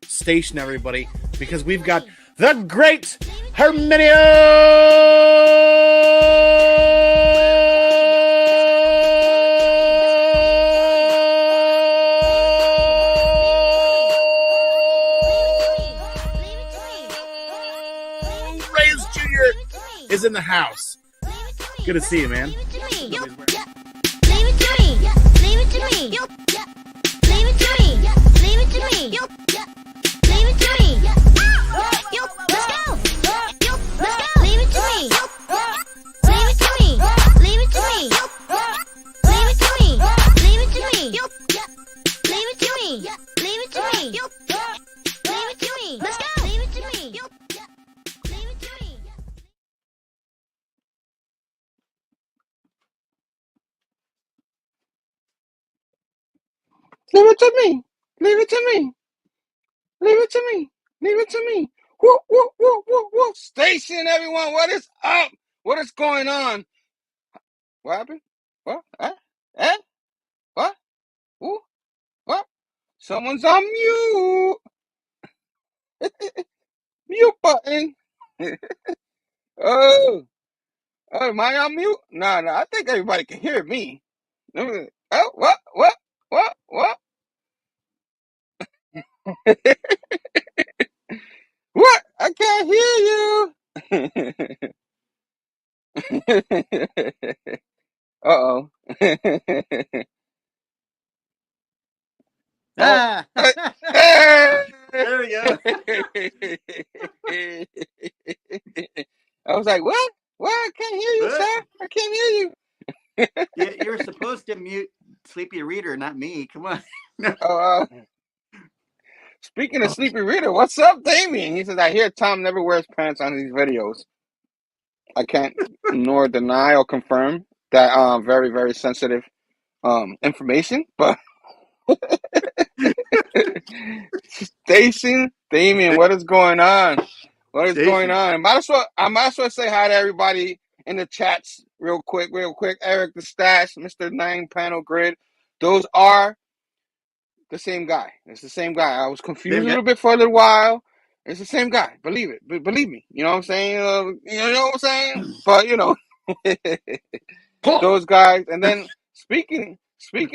station, everybody, because we've got the great Herminio! Reyes Jr. is in the house. Good to see you, man. Leave it to me. Leave it to me. Leave it to me. Leave it to me. Whoop, whoop, whoop, whoop, whoop. Station, everyone. What is up? What is going on? What happened? What? What? Who? What? Someone's on mute. Mute button. Oh, am I on mute? No, I think everybody can hear me. Oh, what? What? I can't hear you. Uh-oh. Ah, There we go. I was like, what? What? I can't hear you, sir. I can't hear you. You're supposed to mute Sleepy Reader, not me. Come on. Speaking of Sleepy Reader, what's up, Damien? He says, I hear Tom never wears pants on these videos. I can't nor deny or confirm that very, very sensitive information, but Station, Damien, what is going on? What is going on? I might as well say hi to everybody in the chats real quick. Eric the Stash, Mr. 9-Panel Grid. Those are the same guy. It's the same guy. I was confused a little bit for a little while. It's the same guy. Believe it. Believe me. You know what I'm saying? You know what I'm saying? But, you know, those guys. And then speaking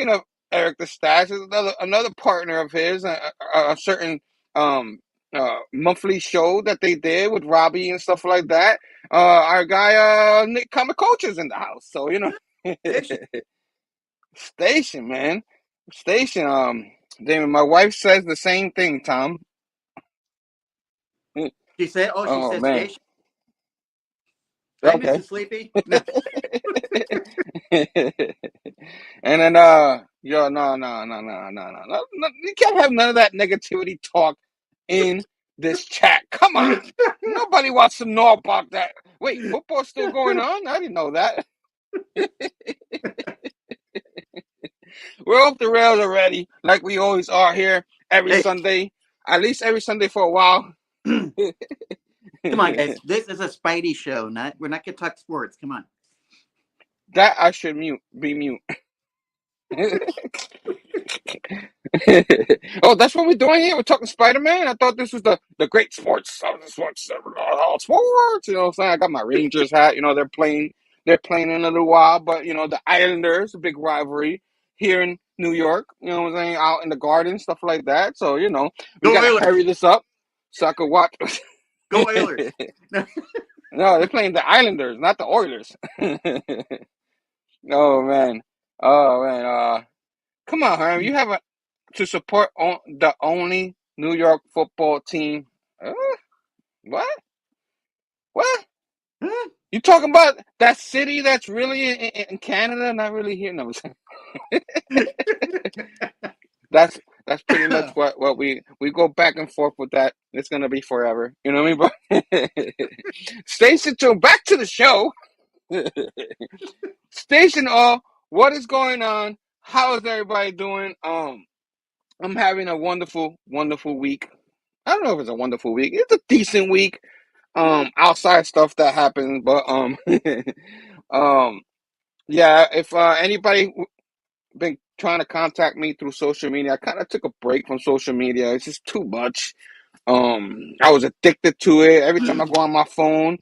of Eric the Stash, is another partner of his, a certain monthly show that they did with Robbie and stuff like that. Our guy Nick Comic Coach is in the house, so you know. Station, man. Station. Damon, my wife says the same thing, Tom. She said, she said man. Station. Okay. Mr. Sleepy. And then no. You can't have none of that negativity talk in this chat. Come on. Nobody wants to know about that. Wait, football's still going on? I didn't know that. We're off the rails already, like we always are here every Sunday. At least every Sunday for a while. Come on, guys. This is a Spidey show. We're not going to talk sports. Come on. That I should be mute. Oh, that's what we're doing here. We're talking Spider-Man. I thought this was the great sports. All sports. You know what I'm saying? I got my Rangers hat. You know, they're playing in a little while, but you know, the Islanders, a big rivalry here in New York. You know what I'm saying? Out in the Garden, stuff like that. So you know, we gotta hurry this up so I could watch. Go Oilers. No, they're playing the Islanders, not the Oilers. Oh man. Come on, Herm. You have to support the only New York football team. What? You talking about that city that's really in Canada? Not really here. No. That's pretty much what we go back and forth with that. It's gonna be forever. You know what I mean? But Station 2, back to the show. Station all, what is going on? How is everybody doing? I'm having a wonderful, wonderful week. I don't know if it's a wonderful week. It's a decent week. Outside stuff that happens, but yeah. If anybody been trying to contact me through social media. I kind of took a break from social media. It's just too much. I was addicted to it. Every time I go on my phone,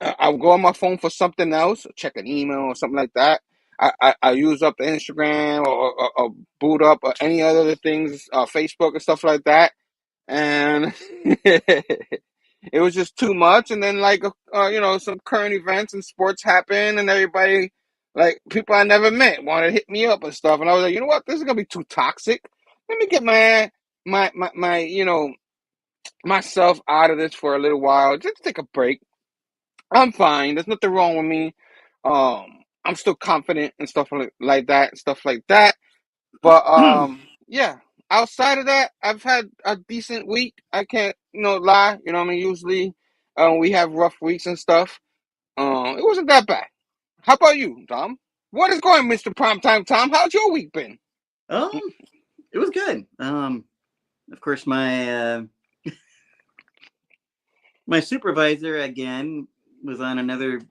I'll go on my phone for something else, check an email or something like that. I use up the Instagram or boot up or any other things, Facebook and stuff like that. And it was just too much. And then some current events and sports happen, and everybody, like people I never met, wanted to hit me up and stuff. And I was like, you know what, this is gonna be too toxic. Let me get my myself out of this for a little while. Just take a break. I'm fine. There's nothing wrong with me. I'm still confident and stuff like that. But yeah. Outside of that, I've had a decent week. I can't, lie. You know what I mean? Usually, we have rough weeks and stuff. It wasn't that bad. How about you, Tom? What is going, Mr. Primetime Tom? How's your week been? It was good. Of course, my my supervisor again was on another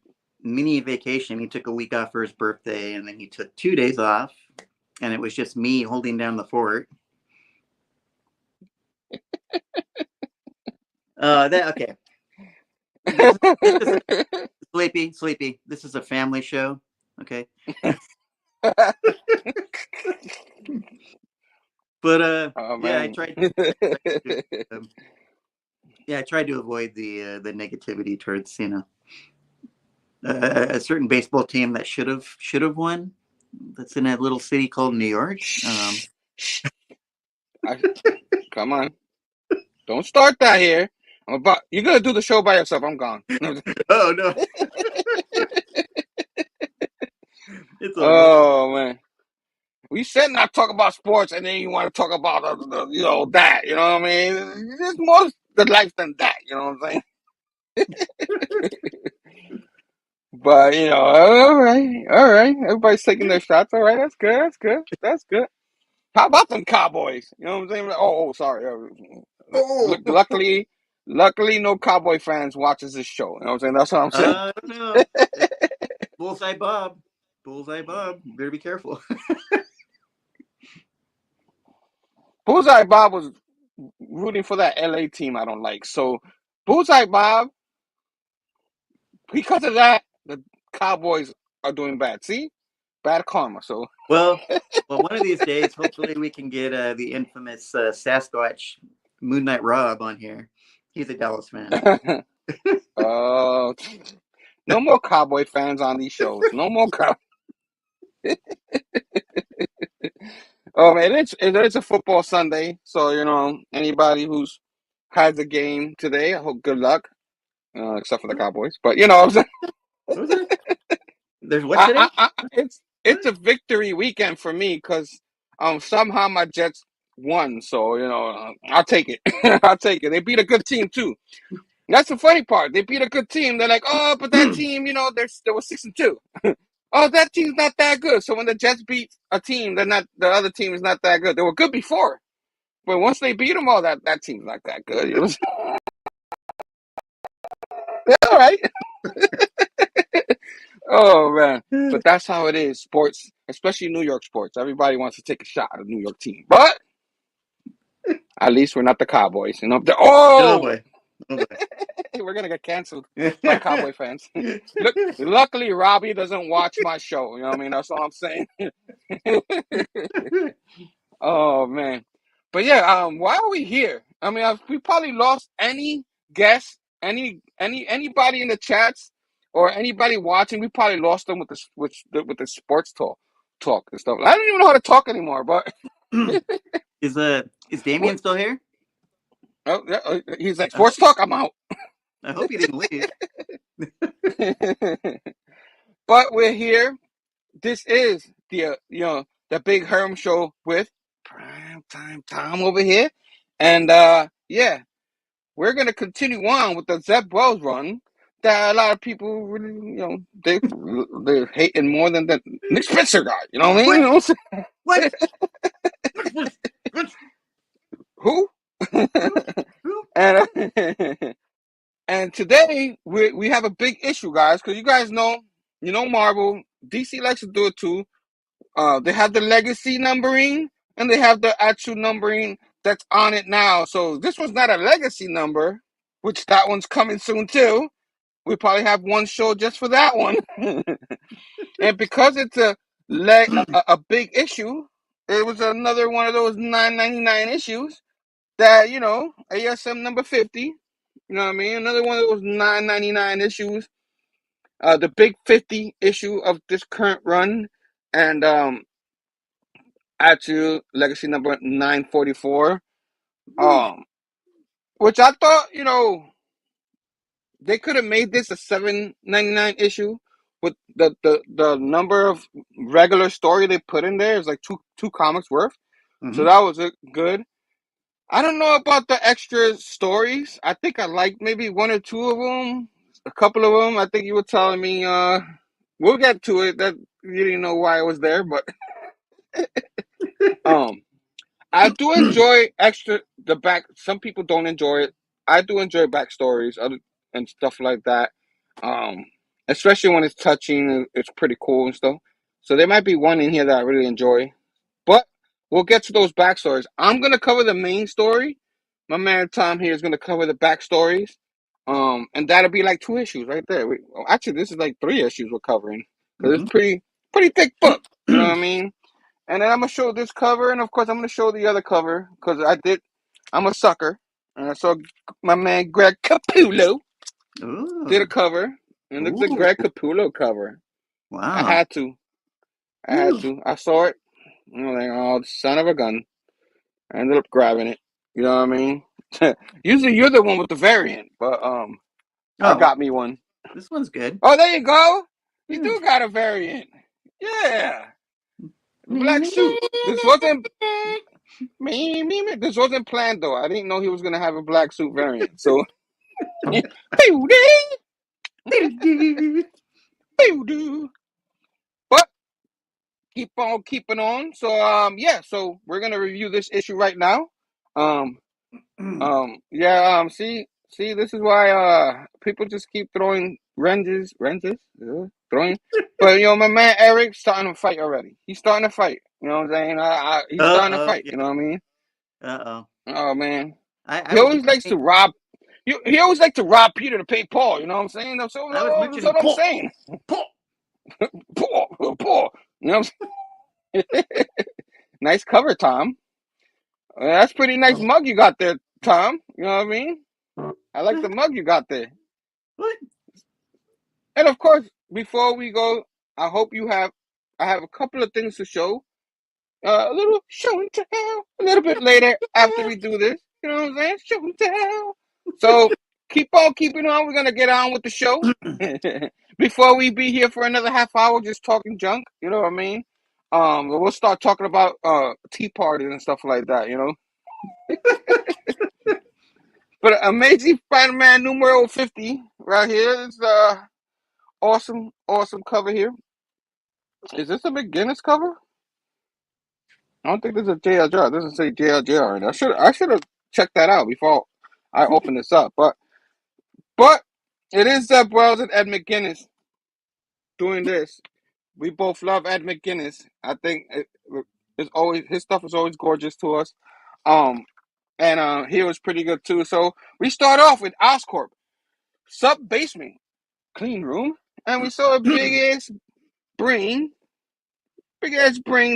mini vacation. He took a week off for his birthday, and then he took 2 days off, and it was just me holding down the fort. Okay. Sleepy. This is a family show. Okay. But yeah, I tried. I tried to avoid the negativity towards a certain baseball team that should have won. That's in a little city called New York. Come on, don't start that here. You're gonna do the show by yourself. I'm gone. Oh no. Oh man, we said not talk about sports, and then you want to talk about that. You know what I mean? There's more to life than that. You know what I'm saying? But all right. Everybody's taking their shots. All right, that's good. How about them Cowboys? You know what I'm saying? Oh, sorry. Luckily, no Cowboy fans watches this show. You know what I'm saying? That's what I'm saying. I don't know. Bullseye Bob. Better be careful. Bullseye Bob was rooting for that LA team I don't like. So, Bullseye Bob, because of that, the Cowboys are doing bad. See? Bad karma. So well, one of these days, hopefully, we can get the infamous Sasquatch Moon Knight Rob on here. He's a Dallas fan. No more Cowboy fans on these shows. No more Cowboy. Oh man, it's a football Sunday, so anybody who's has a game today, I hope good luck. Except for the Cowboys, but what I'm saying. There's what today? It's a victory weekend for me because somehow my Jets won, so I'll take it. I'll take it. They beat a good team too. That's the funny part. They beat a good team. They're like, oh, but that team, they were 6-2. Oh, that team's not that good. So when the Jets beat a team, the other team is not that good. They were good before, but once they beat them, that team's not that good. All right. Oh man, but that's how it is. Sports, especially New York sports. Everybody wants to take a shot at a New York team, but at least we're not the Cowboys. Oh boy. We're gonna get canceled by Cowboy fans. Luckily, Robbie doesn't watch my show. You know what I mean? That's all I'm saying. Oh man, but yeah. Why are we here? I mean, we probably lost any guest, anybody in the chats or anybody watching. We probably lost them with the sports talk and stuff. I don't even know how to talk anymore. But is Damien still here? Oh, he's like, sports talk. I'm out. I hope he didn't leave. But we're here. This is the Big Herm show with Primetime Tom over here, and yeah, we're gonna continue on with the Zeb Wells run that a lot of people really they're hating more than the Nick Spencer guy. You know what I mean? What? Who? And today we have a big issue, guys, because you guys know, Marvel, DC likes to do it too. They have the legacy numbering and they have the actual numbering that's on it now. So this was not a legacy number, which that one's coming soon too. We probably have one show just for that one. And because it's a big issue, it was another one of those $9.99 issues that, ASM number 50, you know what I mean? Another one of those $9.99 issues. The big 50 issue of this current run, and actual legacy number 944. Which I thought, they could have made this a $7.99 issue with the number of regular story they put in there is like two comics worth. So that was good. I don't know about the extra stories. I think I liked maybe one or two of them. A couple of them. I think you were telling me. We'll get to it. That you didn't know why I was there, but I do enjoy the back. Some people don't enjoy it. I do enjoy backstories and stuff like that. Especially when it's touching, it's pretty cool and stuff. So there might be one in here that I really enjoy, but we'll get to those backstories. I'm gonna cover the main story. My man Tom here is gonna cover the backstories. And that'll be like 2 issues right there. Actually, this is like 3 issues we're covering because it's pretty thick book. You know what I mean? And then I'm gonna show this cover, and of course I'm gonna show the other cover because I'm a sucker, and I saw my man Greg Capullo did a cover, and look at the Greg Capullo cover. Wow! I had to. I saw it. And I was like, oh, son of a gun! I ended up grabbing it. You know what I mean? Usually you're the one with the variant, but I got me one. This one's good. Oh, there you go. You do got a variant. Yeah. Black suit. This wasn't This wasn't planned though. I didn't know he was gonna have a black suit variant. So but keep on keeping on. So so we're gonna review this issue right now. See, this is why people just keep throwing wrenches, throwing. But my man Eric's starting to fight already. He's starting to fight. You know what I'm saying? He's starting to fight. Yeah. You know what I mean? Oh man, I he always likes to rob. He always likes to rob Peter to pay Paul. You know what I'm saying? That's what I'm saying. Paul. You know what I'm saying? Nice cover, Tom. That's pretty nice mug you got there, Tom. You know what I mean? I like the mug you got there. What? And of course, before we go, I have a couple of things to show. A little show and tell a little bit later after we do this. You know what I'm saying? Show and tell. So keep on keeping on. We're gonna get on with the show. Before we be here for another half hour just talking junk. You know what I mean? We'll start talking about tea parties and stuff like that. You know. But Amazing Spider-Man numero 50 right here is awesome cover here. Is this a McGinnis cover? I don't think this is a JLJ. It doesn't say JLJ on it. I should have checked that out before I open this up. But it is Zeb Wells and Ed McGuinness doing this. We both love Ed McGuinness. I think his stuff is always gorgeous to us. And he was pretty good too. So we start off with Oscorp, sub basement, clean room, and we saw a big ass brain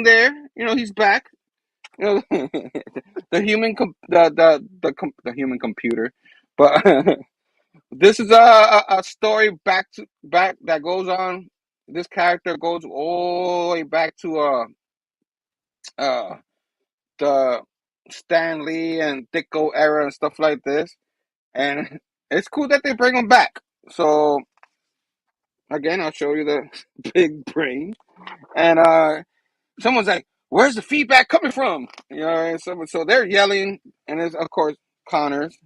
there. He's back. The human computer, but this is a story back that goes on. This character goes all the way back to the Stan Lee and Ditko era and stuff like this, and it's cool that they bring him back. So again, I'll show you the big brain, and someone's like, "Where's the feedback coming from?" And so they're yelling, and it's of course Connors.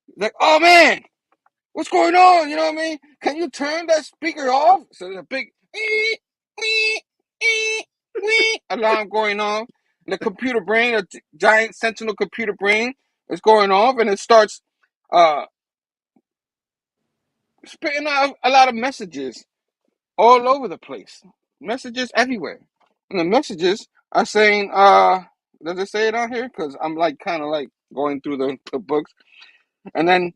He's like, "Oh man, what's going on? You know what I mean? Can you turn that speaker off?" So there's a big alarm going on. And the computer brain, a giant sentinel computer brain, is going off, and it starts spitting out a lot of messages all over the place. Messages everywhere. And the messages are saying, does it say it on here? Because I'm like kind of like going through the books. And then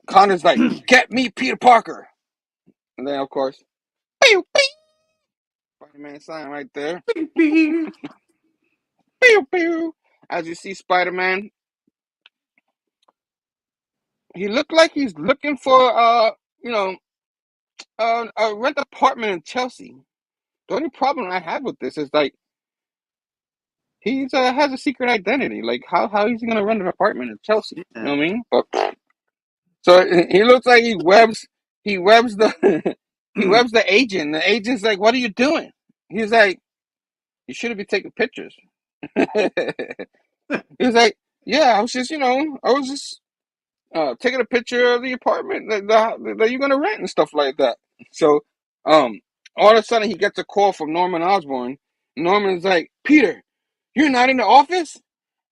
Connor's like, get me Peter Parker. And then, of course, pew, pew, Spider-Man sign right there. Pew, pew. As you see Spider-Man, he looked like he's looking for, a rent apartment in Chelsea. The only problem I have with this is like, he's has a secret identity. Like, how is he gonna rent an apartment in Chelsea? You know what I mean? But so he looks like he webs the he webs the agent. The agent's like, "What are you doing?" He's like, "You shouldn't be taking pictures." He's like, "Yeah, I was just taking a picture of the apartment that you're gonna rent and stuff like that." So all of a sudden he gets a call from Norman Osborn. Norman's like, "Peter, you're not in the office?"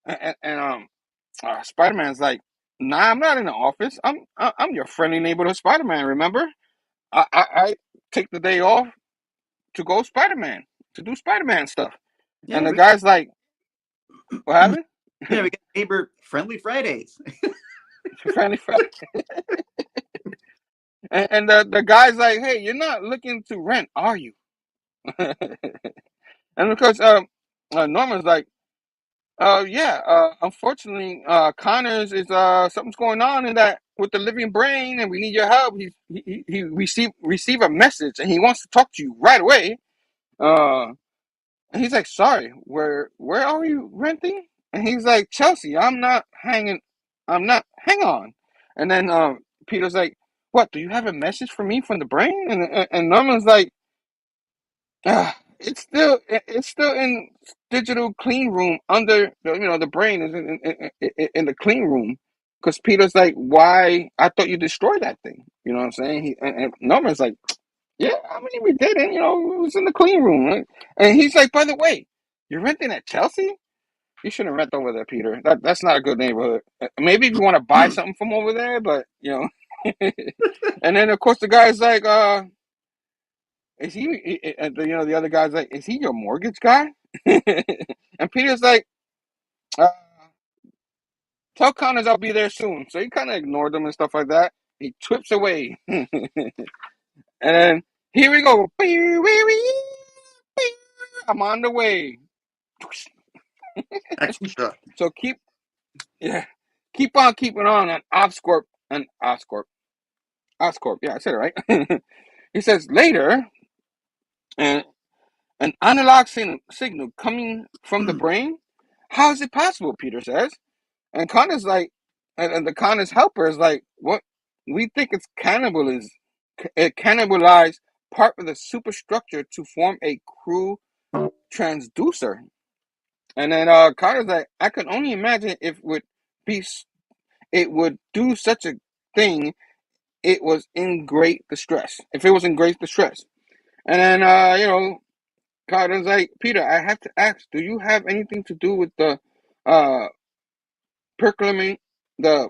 And Spider-Man's like, "Nah, I'm not in the office. I'm your friendly neighborhood Spider-Man. Remember? I take the day off to go Spider-Man to do Spider-Man stuff." Yeah, And the guy's like, "What happened?" Yeah, we got neighbor friendly Fridays. Friendly Friday. And the guy's like, "Hey, you're not looking to rent, are you?" And because Norman's like, yeah, unfortunately, Connors is something's going on in that with the living brain, and we need your help. He receive a message, and he wants to talk to you right away. And he's like, "Sorry, where are you renting?" And he's like, "Chelsea, I'm not hanging. Hang on." And then Peter's like, "What? Do you have a message for me from the brain?" And Norman's like, it's still in digital clean room under the brain is in the clean room, because Peter's like, why, I thought you destroyed that thing, you know what I'm saying? And Norman's like, yeah, I mean, we didn't, it was in the clean room, right? And he's like, by the way, you're renting at Chelsea? You shouldn't rent over there, Peter. That's not a good neighborhood. Maybe if you want to buy something from over there, but and then of course the guy's like, is he, the other guy's like, is he your mortgage guy? And Peter's like, uh, tell Connors I'll be there soon. So he kind of ignored them and stuff like that. He trips away. And then here we go. I'm on the way. Action shot. So keep on keeping on Oscorp and Oscorp. Oscorp, yeah, I said it right. He says later, and an analog signal coming from the brain. How is it possible? Peter says. And Connor's like, and the Connor's helper is like, what? We think it's cannibalism. It cannibalized part of the superstructure to form a crew transducer. And then Connor's like, I can only imagine if it would do such a thing. It was in great distress. If it was in great distress. And then Connor's like, Peter, I have to ask, do you have anything to do with the uh procurement, the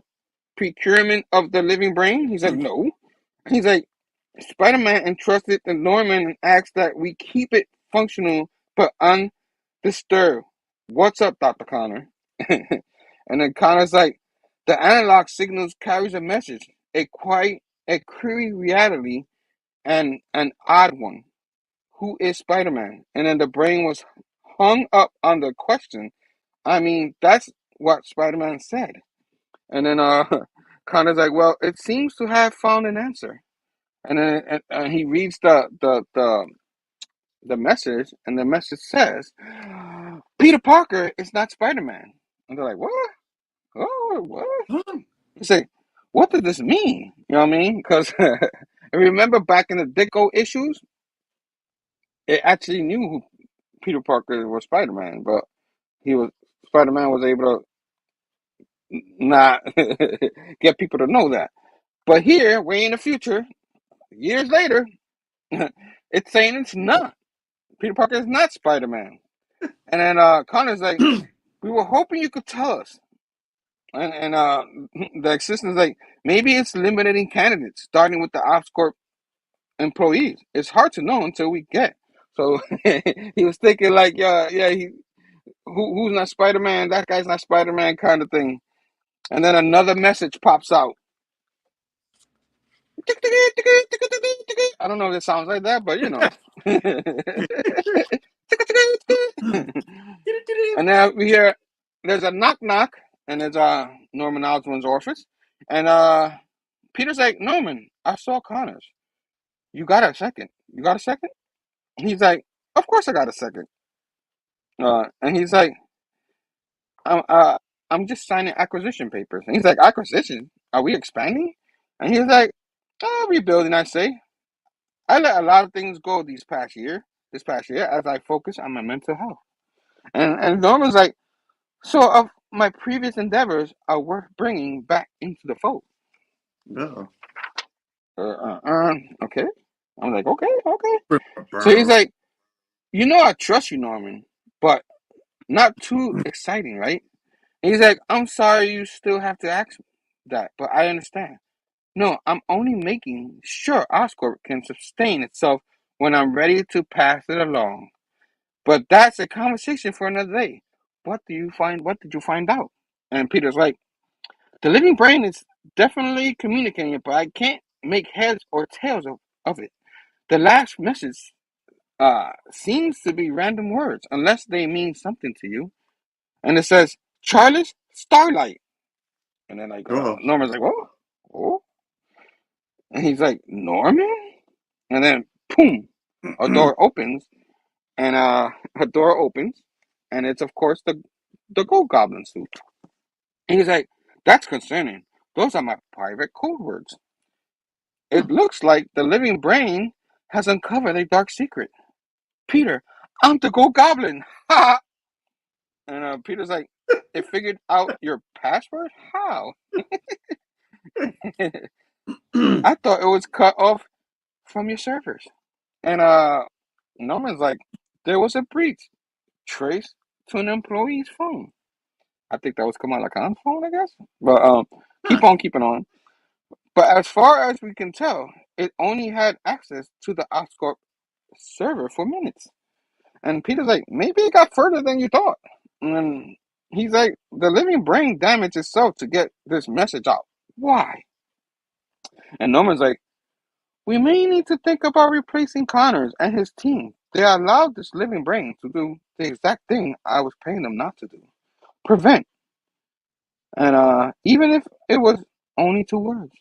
procurement of the living brain? He's like, no. He's like, Spider-Man entrusted to Norman and asked that we keep it functional but undisturbed. What's up, Dr. Connor? And then Connor's like, the analog signals carries a message, a query reality, and an odd one. Who is Spider-Man? And then the brain was hung up on the question. I mean, that's what Spider-Man said. And then Connor's like, well, it seems to have found an answer. And then he reads the message, and the message says, Peter Parker is not Spider-Man. And they're like, what? Oh, what? He's like, what does this mean? You know what I mean? Because remember back in the Ditko issues, it actually knew who Peter Parker was Spider-Man, but Spider-Man was able to not get people to know that. But here, way in the future, years later, it's saying it's not. Peter Parker is not Spider-Man. And then Connor's like, we were hoping you could tell us. And the assistant's like, maybe it's limiting candidates, starting with the Oscorp employees. It's hard to know until we get. So he was thinking like, who's not Spider-Man? That guy's not Spider-Man kind of thing. And then another message pops out. I don't know if it sounds like that, but you know. And now we hear there's a knock knock, and it's Norman Osborn's office, and Peter's like, Norman, I saw Connors. You got a second? You got a second? He's like, of course I got a second. And he's like, I'm just signing acquisition papers. And he's like, acquisition? Are we expanding? And he's like, oh, rebuilding, I say. I let a lot of things go this past year as I focus on my mental health. And Norman's like, so of my previous endeavors are worth bringing back into the fold. Oh. Okay. I'm like, okay. So he's like, I trust you, Norman, but not too exciting, right? And he's like, I'm sorry you still have to ask that, but I understand. No, I'm only making sure Oscorp can sustain itself when I'm ready to pass it along. But that's a conversation for another day. What did you find out? And Peter's like, the living brain is definitely communicating, but I can't make heads or tails of it. The last message seems to be random words, unless they mean something to you. And it says, Charles Starlight. And then Norman's like, what? Oh? And he's like, Norman? And then, boom, a door opens, and and it's, of course, the Gold Goblin suit. And he's like, that's concerning. Those are my private code words. It looks like the living brain has uncovered a dark secret. Peter, I'm the Gold Goblin. Ha! And Peter's like, it figured out your password? How? I thought it was cut off from your servers. And Norman's like, there was a breach traced to an employee's phone. I think that was Kamala Khan's phone, I guess. But keep on keeping on. But as far as we can tell, it only had access to the Oscorp server for minutes. And Peter's like, maybe it got further than you thought. And he's like, the living brain damaged itself to get this message out. Why? And Norman's like, we may need to think about replacing Connors and his team. They allowed this living brain to do the exact thing I was paying them not to do. Prevent. And even if it was only 2 words.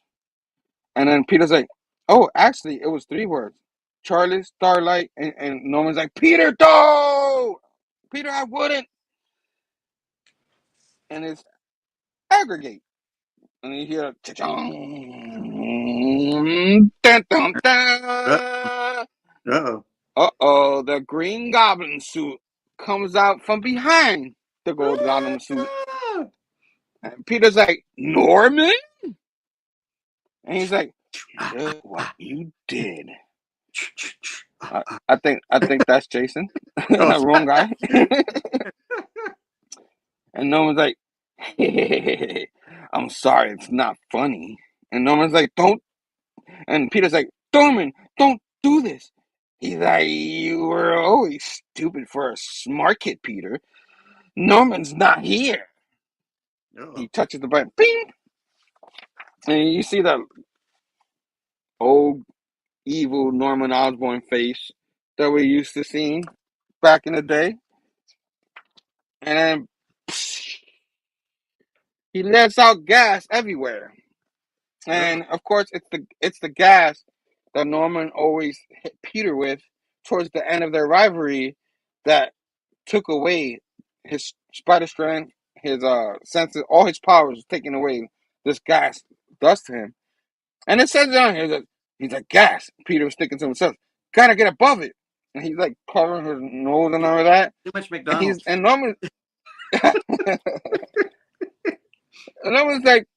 And then Peter's like, oh, actually, it was 3 words. Charlie, Starlight, and Norman's like, Peter, though! Peter, I wouldn't. And it's aggregate. And you hear, cha-chong, dun, dun, dun. Uh-oh, the Green Goblin suit comes out from behind the Gold Goblin suit. And Peter's like, Norman? And he's like, look what you did. I think that's Jason. Wrong guy. And Norman's like, I'm sorry, it's not funny. And Norman's like, don't. And Peter's like, Norman, don't do this. He's like, you were always stupid for a smart kid, Peter. Norman's not here. He touches the button. Bing! And you see the old evil Norman Osborn face that we're used to seeing back in the day. And then he lets out gas everywhere. And of course it's the gas that Norman always hit Peter with towards the end of their rivalry that took away his spider strength, his senses, all his powers was taken away. This gas does to him. And it says down here that he's like, gas. Peter was thinking to himself, gotta get above it. And he's like covering his nose and all of that. Too much McDonald's. And Norman and Norman's like,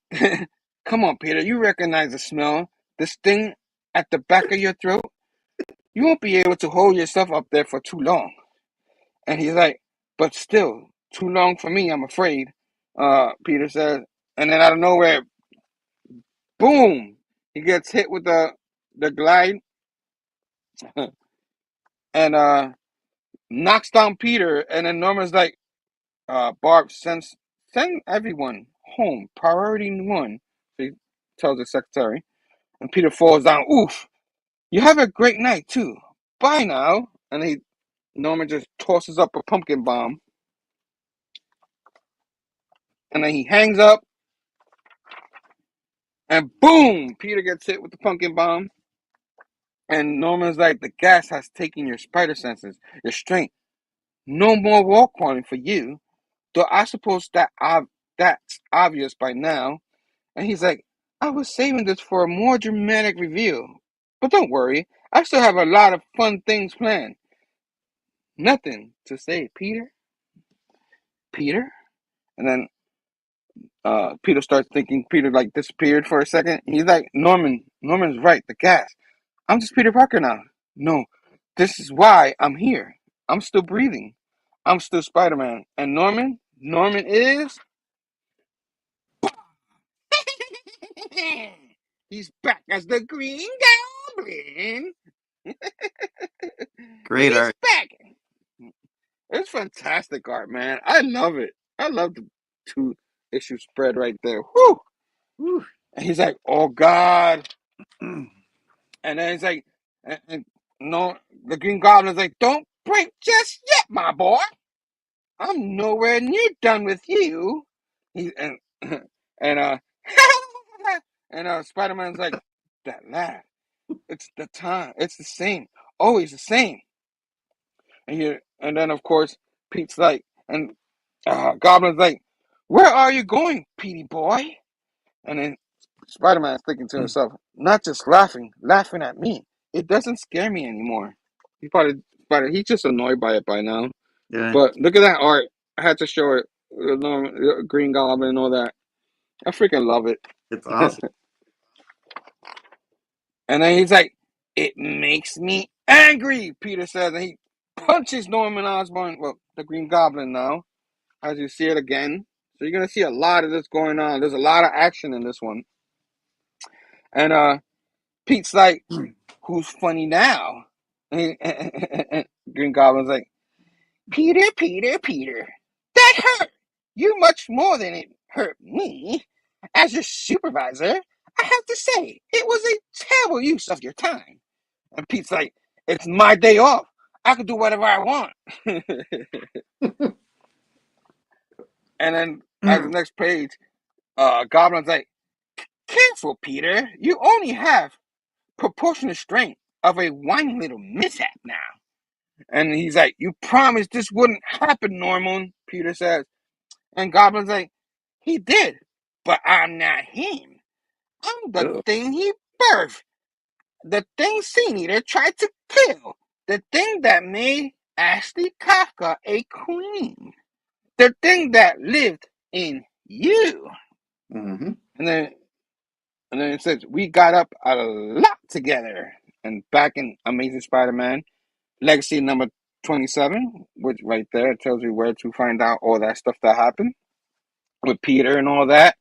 come on, Peter, you recognize the smell. This thing at the back of your throat. You won't be able to hold yourself up there for too long. And he's like, but still, too long for me, I'm afraid, Peter says. And then out of nowhere, boom, he gets hit with the glide. and knocks down Peter, and then Norman's like, Barb, send everyone home. Priority one. He tells the secretary. And Peter falls down. Oof. You have a great night, too. Bye now. And Norman just tosses up a pumpkin bomb. And then he hangs up. And boom! Peter gets hit with the pumpkin bomb. And Norman's like, the gas has taken your spider senses, your strength. No more wall crawling for you. Though I suppose that's obvious by now. And he's like, I was saving this for a more dramatic reveal. But don't worry, I still have a lot of fun things planned. Nothing to say, Peter. Peter? And then Peter starts thinking Peter like disappeared for a second. He's like, Norman's right, the gas. I'm just Peter Parker now. No, this is why I'm here. I'm still breathing. I'm still Spider-Man. And Norman is... He's back as the Green Goblin. Great He's art. back. It's fantastic art, man. I love it. I love the 2-issue spread right there. Whew. Whew. And he's like, oh, God. And then he's like, no, the Green Goblin's like, don't break just yet, my boy. I'm nowhere near done with you. And and Spider-Man's like, that laugh. It's the time. It's the same. Always the same. And then of course Pete's like, and Goblin's like, where are you going, Petey boy? And then Spider-Man's thinking to himself, not just laughing at me. It doesn't scare me anymore. He's just annoyed by it by now. Yeah. But look at that art. I had to show it. Green Goblin and all that. I freaking love it. It's awesome. And then he's like, it makes me angry, Peter says. And he punches Norman Osborn, well, the Green Goblin now, as you see it again. So you're going to see a lot of this going on. There's a lot of action in this one. And Pete's like, who's funny now? And Green Goblin's like, Peter. That hurt you much more than it hurt me. As your supervisor, I have to say, it was a terrible use of your time. And Pete's like, it's my day off. I can do whatever I want. And then at the next page, Goblin's like, careful, Peter. You only have proportionate strength of a whiny little mishap now. And he's like, you promised this wouldn't happen, Norman, Peter says. And Goblin's like, he did, but I'm not him. I'm the thing he birthed. The thing Sin Eater tried to kill. The thing that made Ashley Kafka a queen. The thing that lived in you. Mm-hmm. And then it says, we got up a lot together. And back in Amazing Spider-Man, Legacy number 27, which right there tells you where to find out all that stuff that happened with Peter and all that,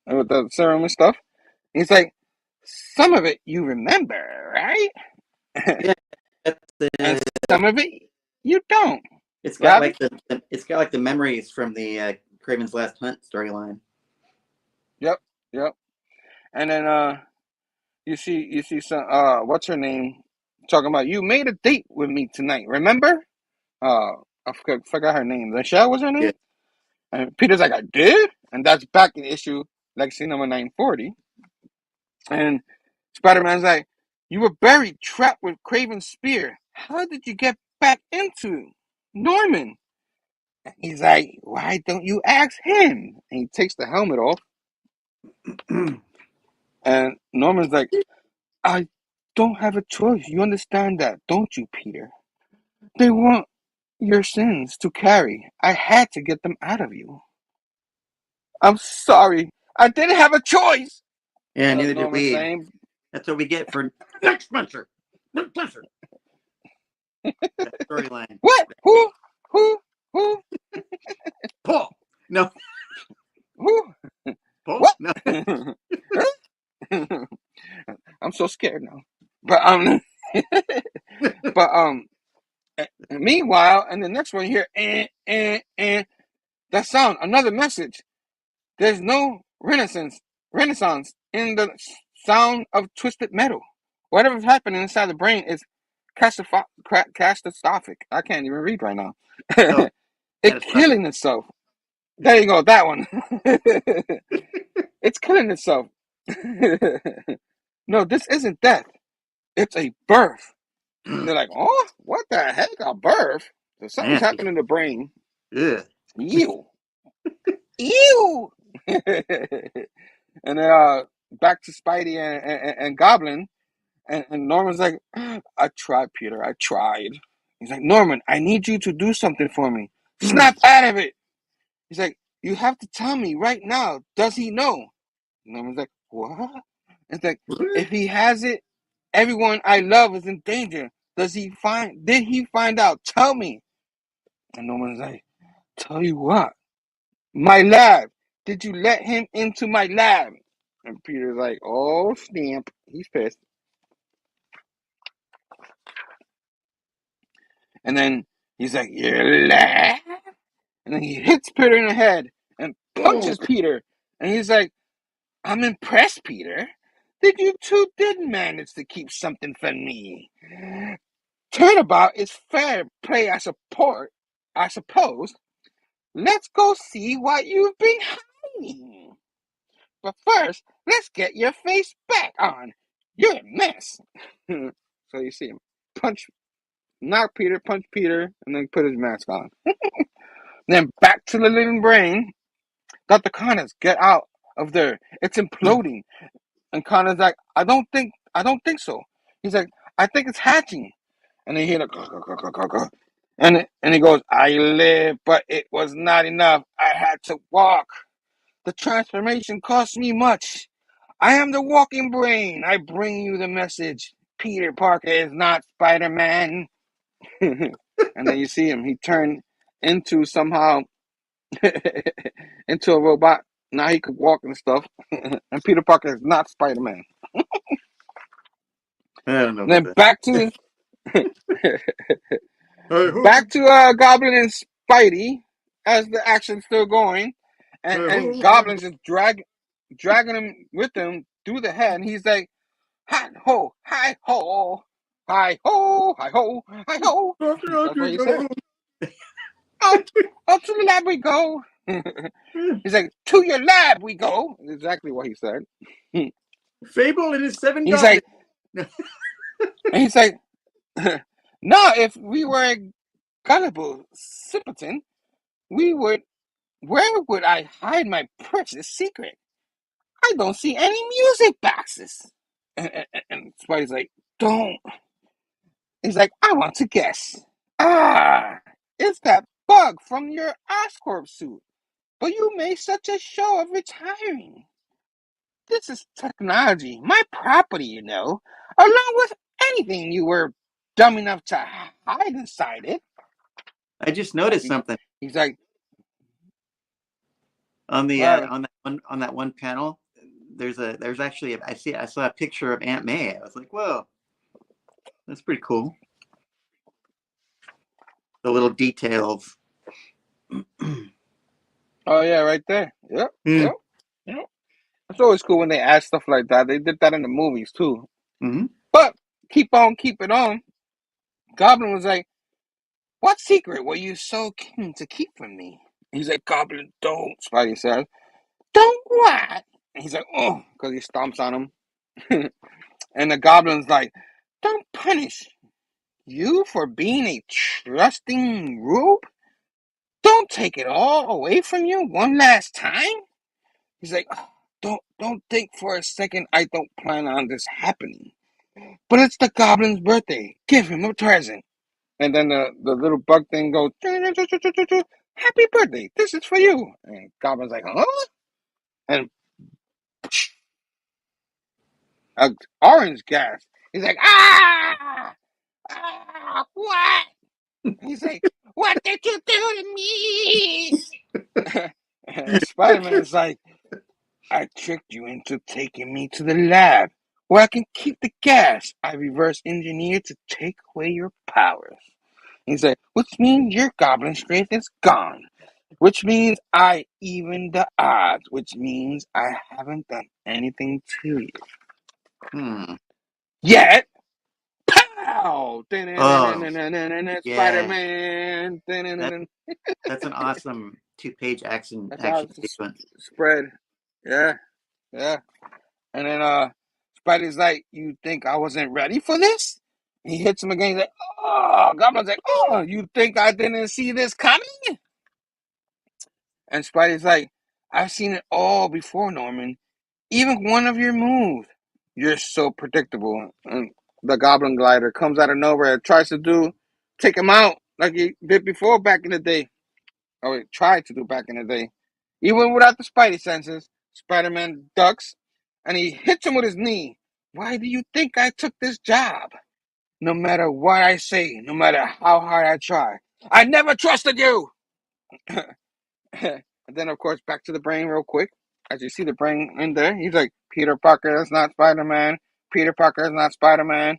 and with the serum and stuff. He's like, some of it you remember, right? Yeah, And some of it you don't. It's got like the memories from the Kraven's Last Hunt storyline. Yep. And then you see some what's her name talking about, you made a date with me tonight, remember? I forgot her name. Michelle was her name? Yeah. And Peter's like, I did? And that's back in issue Legacy number 940. And Spider-Man's like, you were buried, trapped with Kraven's spear. How did you get back into Norman? And he's like, why don't you ask him? And he takes the helmet off. And Norman's like, I don't have a choice. You understand that, don't you, Peter? They want your sins to carry. I had to get them out of you. I'm sorry. I didn't have a choice. Yeah, neither did Norman we. saying, That's what we get for next Spencer. That storyline. what? Who? Paul. No. Who? Paul? What? No. I'm so scared now. But Meanwhile, and the next one here, that sound, another message. There's no renaissance in the sound of twisted metal. Whatever's happening inside the brain is catastrophic. I can't even read right now. Oh, It's killing itself. There you go, that one. It's killing itself. No, this isn't death. It's a birth. And they're like, oh, what the heck? A birth? So something's nasty. happening in the brain. Ugh. Ew. Ew. And then back to Spidey and Goblin. And Norman's like, I tried, Peter. I tried. He's like, Norman, I need you to do something for me. Snap out of it. He's like, you have to tell me right now. Does he know? Norman's like, what? It's like, if he has it, everyone I love is in danger. Did he find out? Tell me. And Norman's like, tell you what? My lab. Did you let him into my lab? And Peter's like, oh, snap. He's pissed. And then he's like, your lab? And then he hits Peter in the head and punches Peter. And he's like, I'm impressed, Peter. That you two did manage to keep something from me. Turnabout is fair play, I suppose. Let's go see what you've been hiding. But first, let's get your face back on. You're a mess. So you see him knock Peter, punch Peter, and then put his mask on. Then back to the living brain. Dr. Connor's get out of there. It's imploding. And Connor's like, I don't think so. He's like, I think it's hatching. And then he hear the and he goes, I live, but it was not enough. I had to walk. The transformation cost me much. I am the walking brain. I bring you the message. Peter Parker is not Spider-Man. And then you see him. He turned into somehow into a robot. Now he could walk and stuff. And Peter Parker is not Spider-Man. I don't know. And then back to Goblin and Spidey as the action's still going, and Goblin's just dragging him with him through the head. And he's like, hi ho, hi ho, hi ho, hi ho, hi ho. That's what he said. Out to the lab we go. He's like, to your lab we go. Exactly what he said. Phable and his 7 He's goblins. like, and he's like, no, if we were a gullible simpleton, where would I hide my precious secret? I don't see any music boxes. And Spidey's like, don't. He's like, I want to guess. It's that bug from your Oscorp suit. But you made such a show of retiring. This is technology, my property, you know, along with anything you were dumb enough to hide inside it. I just noticed something. He's like, on the on that one panel. There's actually I saw a picture of Aunt May. I was like, whoa, that's pretty cool. The little details. Oh yeah, right there. Yep. It's always cool when they add stuff like that. They did that in the movies too. Mm-hmm. But keep it on. Goblin was like, what secret were you so keen to keep from me? He's like, Goblin, don't. Spidey says, don't what? And he's like, oh, because he stomps on him. And the Goblin's like, don't punish you for being a trusting rube. Don't take it all away from you one last time. He's like, oh, don't think for a second I don't plan on this happening. But it's the Goblin's birthday. Give him a present. And then the little bug thing goes, happy birthday. This is for you. And Goblin's like, huh? And orange gas. He's like, what? He's like, what did you do to me? And Spider-Man's like, I tricked you into taking me to the lab where I can keep the gas I reverse engineered to take away your powers. He's like, which means your goblin strength is gone. Which means I evened the odds. Which means I haven't done anything to you. Yet, pow! Oh, yeah. Spider-Man. That's an awesome 2-page action That's how it's sequence. spread. Yeah, yeah. And then Spidey's like, you think I wasn't ready for this? He hits him again. He's like, oh, Goblin's like, oh, you think I didn't see this coming? And Spidey's like, I've seen it all before, Norman. Even one of your moves. You're so predictable. And the Goblin Glider comes out of nowhere and tries to take him out like he did before back in the day. Or he tried to do back in the day. Even without the Spidey senses, Spider-Man ducks and he hits him with his knee. Why do you think I took this job? No matter what I say, no matter how hard I try, I never trusted you! And then, of course, back to the brain real quick. As you see the brain in there, he's like, Peter Parker is not Spider-Man. Peter Parker is not Spider-Man.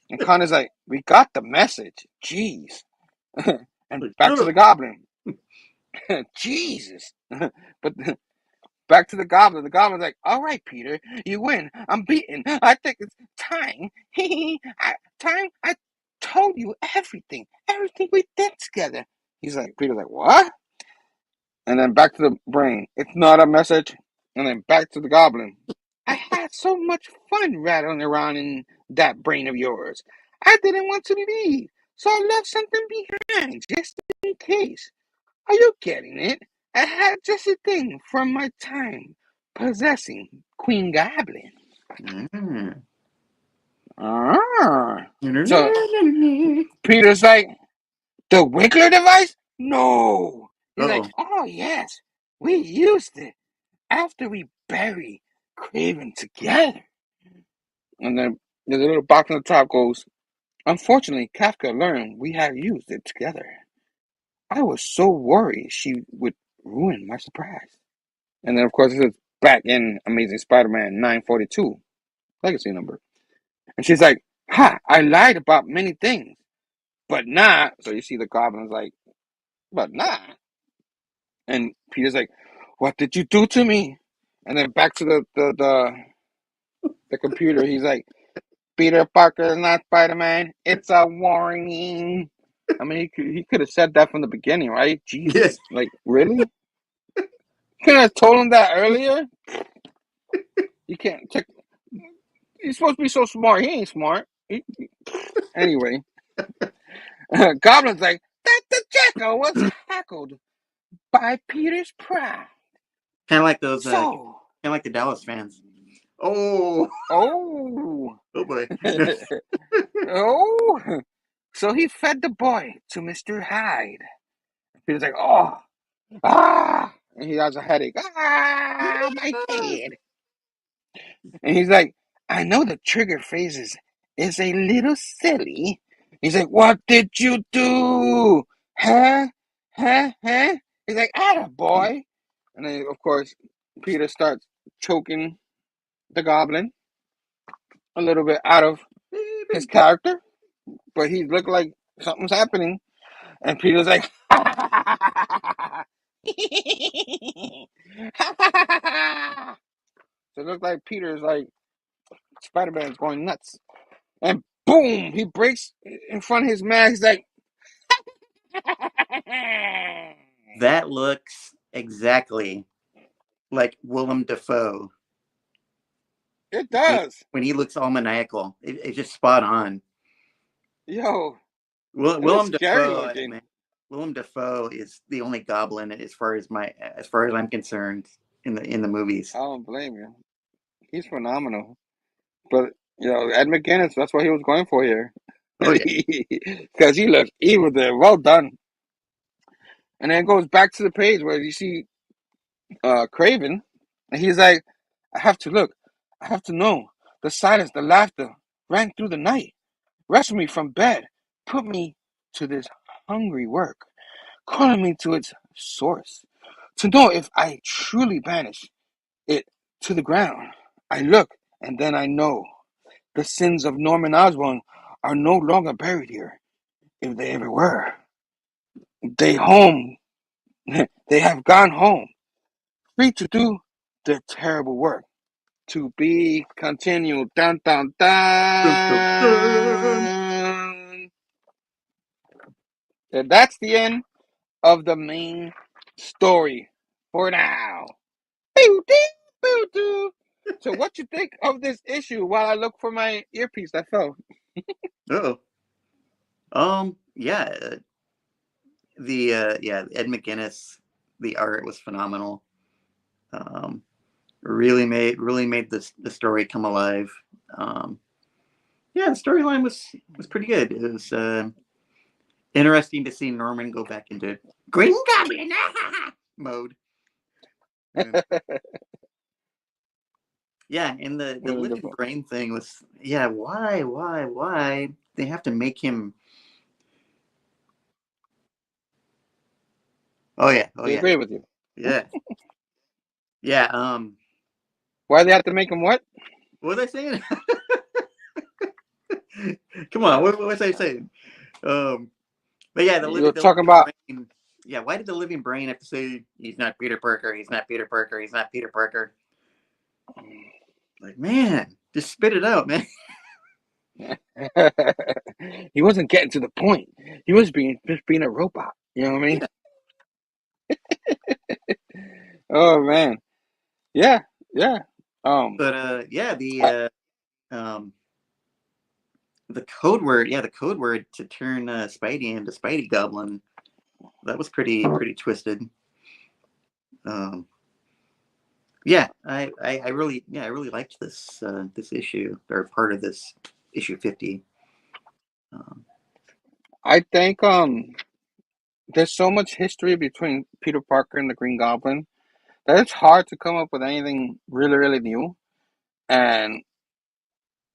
And Connor's like, we got the message. Jeez. And back to the Goblin. Jesus. But back to the Goblin. The Goblin's like, all right, Peter, you win. I'm beaten. I think it's time. I told you everything. Everything we did together. Peter's like, what? And then back to the brain. It's not a message. And then back to the Goblin. I had so much fun rattling around in that brain of yours. I didn't want to leave, so I left something behind just in case. Are you getting it? I had just a thing from my time possessing Queen Goblin. So Peter's like, the Winkler device? No. He's like, oh yes, we used it after we buried Craven together. And then there's a little box on the top goes, unfortunately, Kafka learned we have used it together. I was so worried she would ruin my surprise. And then, of course, this is back in Amazing Spider-Man 942, legacy number. And she's like, ha, I lied about many things, but not. So you see the Goblin's like, but not. And Peter's like, what did you do to me? And then back to the computer, he's like, Peter Parker is not Spider-Man. It's a warning. I mean, he could have said that from the beginning, right? Jesus. Yes. Like, really? Couldn't have told him that earlier? You can't check. He's supposed to be so smart. He ain't smart. Anyway. Goblin's like, that the Jackal was heckled by Peter's pride. Kind of like those, So. kind of like the Dallas fans. Oh. Oh. Oh, boy. Oh. So he fed the boy to Mr. Hyde. Peter's like, oh. Ah. And he has a headache. Ah, my head. And he's like, I know the trigger phases is a little silly. He's like, what did you do? Huh? Huh? Huh? He's like, attaboy. And then, of course, Peter starts choking the Goblin a little bit out of his character. But he looked like something's happening. And Peter's like, ha ha ha ha ha. So it looks like Peter's like, Spider-Man's going nuts. And boom, he breaks in front of his man. He's like, that looks exactly like Willem Dafoe. It does. When he looks all maniacal. It's just spot on. Yo. Willem Dafoe, looking. Willem Dafoe is the only Goblin as far as I'm concerned in the movies. I don't blame you. He's phenomenal. But Ed McGuinness, that's what he was going for here. Oh, yeah. Because he looks evil there. Well done. And then it goes back to the page where you see Craven, and he's like, I have to look. I have to know. The silence, the laughter rang through the night. Rescue me from bed. Put me to this hungry work. Calling me to its source. To know if I truly banish it to the ground. I look, and then I know. The sins of Norman Osborn are no longer buried here. if they ever were, they home. They have gone home, free to do their terrible work. To be continued. Dun dun Dun, dun, dun. dun. And that's the end of the main story for now. Boo-doo. So what you think of this issue while I look for my earpiece that fell? Uh-oh. Yeah. Ed McGuinness, the art was phenomenal. Really made the story come alive. Yeah, the storyline was pretty good. It was interesting to see Norman go back into Green Goblin mode. And, yeah, and the living brain thing was, yeah, why they have to make him. Oh yeah, I agree with you. yeah, yeah. Why they have to make him what? What was I saying? Come on, what was I saying? But yeah, the You're living talking about. brain. Yeah, why did the living brain have to say he's not Peter Parker? He's not Peter Parker. He's not Peter Parker. Like, man, just spit it out, man. He wasn't getting to the point. He was just being a robot. You know what I mean? Yeah. Oh man. Yeah. Yeah. But the code word, to turn Spidey into Spidey Goblin, that was pretty twisted. Yeah, I really liked this issue, or part of this issue 50. I think there's so much history between Peter Parker and the Green Goblin that it's hard to come up with anything really, really new. And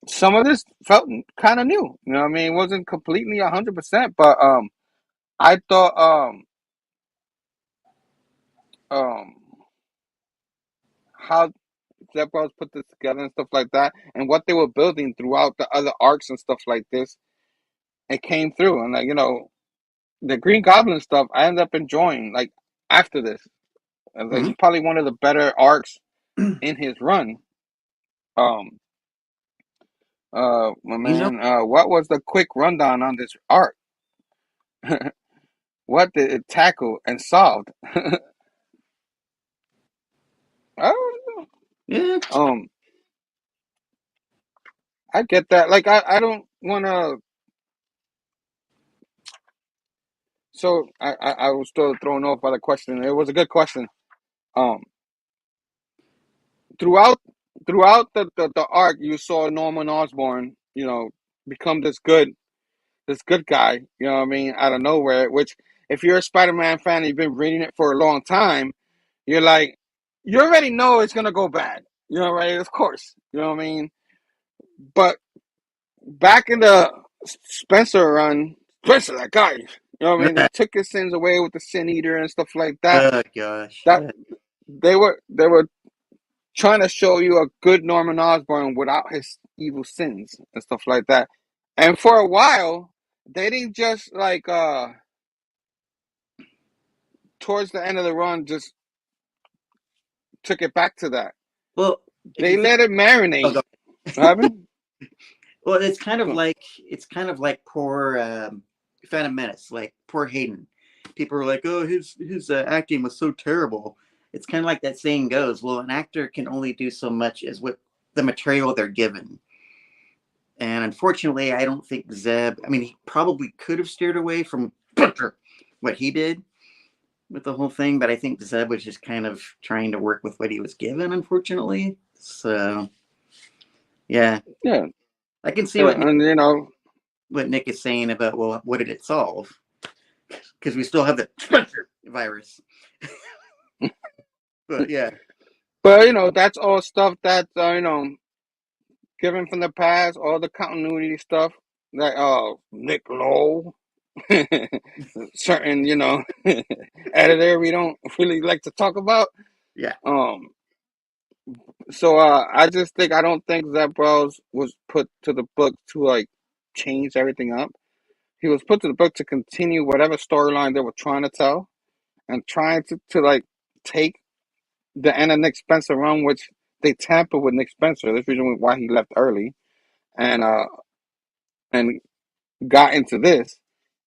some of this felt kind of new. You know what I mean? It wasn't completely 100%, but I thought um how Zephyros put this together and stuff like that, and what they were building throughout the other arcs and stuff like this, it came through. And like, the Green Goblin stuff, I ended up enjoying like after this. And it's probably one of the better arcs in his run. My man, what was the quick rundown on this arc? What did it tackle and solved? Oh, Yeah. I get that. Like, I don't want to. So I was still thrown off by the question. It was a good question. Um, throughout the arc, you saw Norman Osborn, become this good guy. You know what I mean? Out of nowhere. Which, if you're a Spider-Man fan, you've been reading it for a long time. You're like, you already know it's gonna go bad. You know, right? Of course. You know what I mean? But back in the Spencer run, Spencer, that guy. You know what I mean? That took his sins away with the Sin Eater and stuff like that. Oh gosh. That Yeah. they were trying to show you a good Norman Osborn without his evil sins and stuff like that. And for a while, they didn't just like towards the end of the run just took it back to that. Well, They let it marinate. oh, What happened? well, it's kind of like poor Phantom Menace, like poor Hayden. People are like, "Oh, his acting was so terrible." It's kind of like that saying goes. Well, an actor can only do so much as what the material they're given. And unfortunately, I don't think Zeb. I mean, he probably could have steered away from what he did with the whole thing, but I think Zeb was just kind of trying to work with what he was given. Unfortunately, so yeah, Yeah. I can see what And Nick is saying about, well, what did it solve? Because we still have the virus. But yeah. But that's all stuff that's given from the past, all the continuity stuff that Nick Lowe, certain editor we don't really like to talk about. Yeah. So I don't think Zeb Wells was put to the book to like change everything up. he was put to the book to continue whatever storyline they were trying to tell, and trying to like take the end of Nick Spencer run, which they tampered with Nick Spencer. That's the reason why he left early, and and got into this.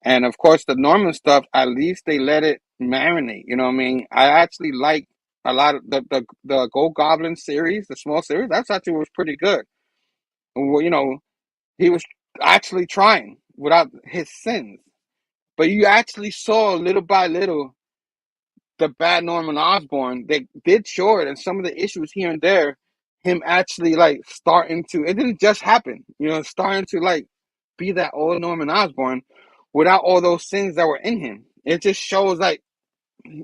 And of course, the Norman stuff, at least they let it marinate. You know what I mean? I actually like a lot of the Gold Goblin series, the small series. That's actually was pretty good. Well, you know, he was actually trying without his sins, but you actually saw little by little the bad Norman Osborn. They did show it, and some of the issues here and there, him actually like starting to. It didn't just happen, you know, starting to like be that old Norman Osborn without all those sins that were in him. It just shows like,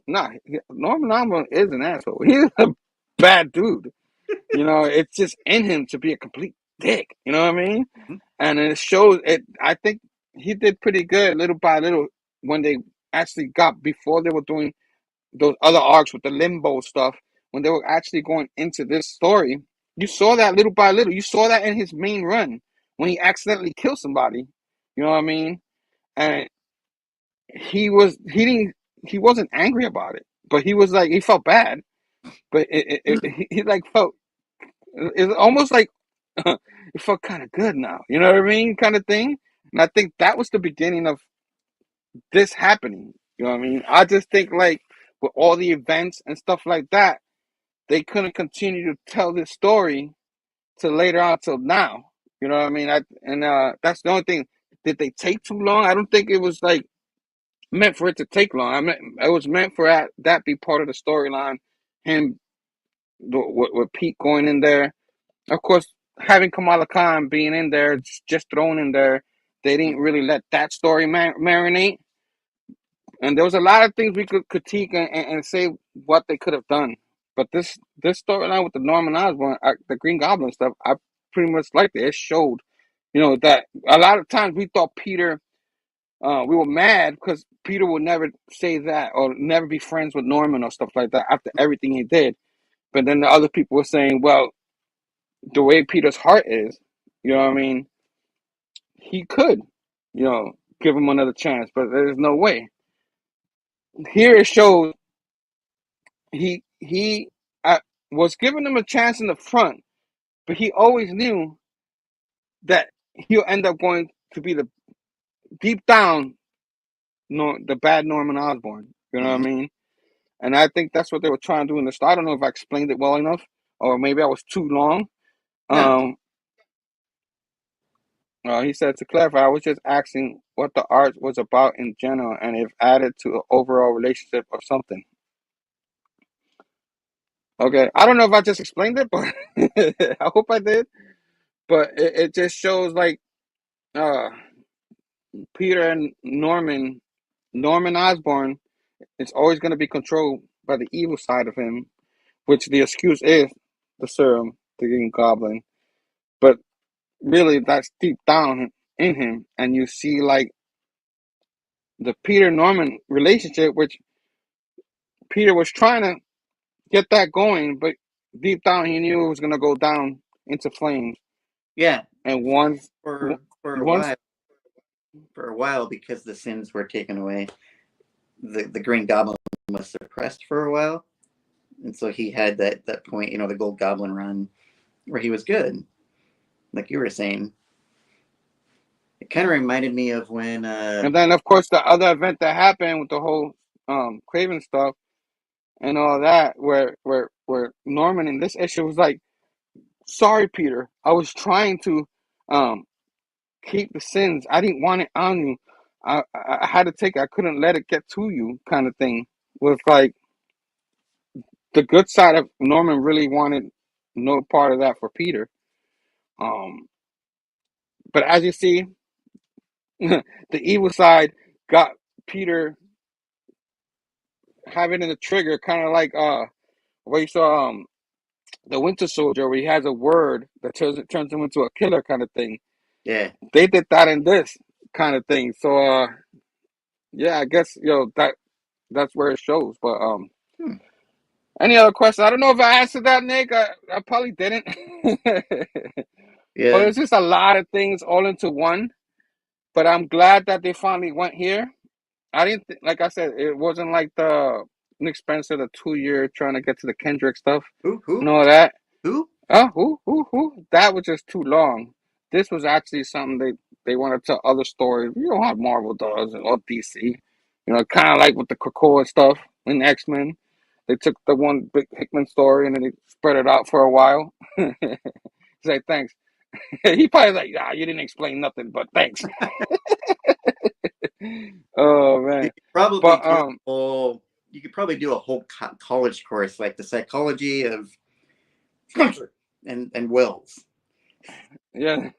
nah, Norman Osborn is an asshole. He's a bad dude. You know, it's just in him to be a complete dick. You know what I mean? And it shows it. I think he did pretty good, little by little, when they actually got before they were doing those other arcs with the limbo stuff. When they were actually going into this story, you saw that little by little. You saw that in his main run when he accidentally killed somebody. You know what I mean? And he wasn't angry about it, but he was like, he felt bad, but he like felt, it's almost like it felt kind of good now. You know what I mean? Kind of thing. And I think that was the beginning of this happening. You know what I mean? I just think like with all the events and stuff like that, they couldn't continue to tell this story till later on, till now. You know what I mean? That's the only thing. Did they take too long? I don't think it was like meant for it to take long. I mean, it was meant for that be part of the storyline. Him with Pete going in there, of course, having Kamala Khan being in there, just thrown in there. They didn't really let that story marinate. And there was a lot of things we could critique and say what they could have done. But this storyline with the Norman Osborn, the Green Goblin stuff, I pretty much liked it. It showed, you know, that a lot of times we thought Peter, we were mad because Peter would never say that or never be friends with Norman or stuff like that after everything he did. But then the other people were saying, well, the way Peter's heart is, you know what I mean? He could, you know, give him another chance, but there's no way. Here it shows he was giving him a chance in the front, but he always knew that he'll end up going to be the deep down, the bad Norman Osborn. You know what I mean? And I think that's what they were trying to do in the start. I don't know if I explained it well enough, or maybe I was too long. No. He said, to clarify, I was just asking what the art was about in general and if added to the overall relationship or something. Okay, I don't know if I just explained it, but I hope I did. But it just shows like uh, Peter and Norman Osborn is always going to be controlled by the evil side of him, which the excuse is the serum, the Green Goblin. But really, that's deep down in him, and you see like the Peter Norman relationship, which Peter was trying to get that going, but deep down he knew it was gonna go down into flames. Yeah. And once for a while, because the sins were taken away, the Green Goblin was suppressed for a while, and so he had that point, you know, the Gold Goblin run where he was good, like you were saying. It kind of reminded me of when and then of course the other event that happened with the whole Craven stuff and all that, where Norman in this issue was like, sorry Peter, I was trying to keep the sins, I didn't want it on you, I had to take it, I couldn't let it get to you, kind of thing. With like the good side of Norman really wanted no part of that for Peter. But as you see, the evil side got Peter having in the trigger, kind of like where you saw the Winter Soldier, where he has a word that turns him into a killer, kind of thing. Yeah. They did that in this kind of thing. So yeah, I guess that's where it shows. But any other questions? I don't know if I answered that, Nick. I probably didn't. Yeah. But it's just a lot of things all into one. But I'm glad that they finally went here. I didn't like I said, it wasn't like the Nick Spencer, the 2 year trying to get to the Kendrick stuff Who? and all that. Who? Oh, who? That was just too long. This was actually something they want to tell other stories. You know how Marvel does or DC. You know, kind of like with the Krakoa stuff in X-Men. They took the one big Hickman story and then they spread it out for a while. He's like, thanks. He probably like, you didn't explain nothing, but thanks. Oh You man. could probably But do a whole. You could probably do a whole college course, like the psychology of Spencer and Wells. yeah.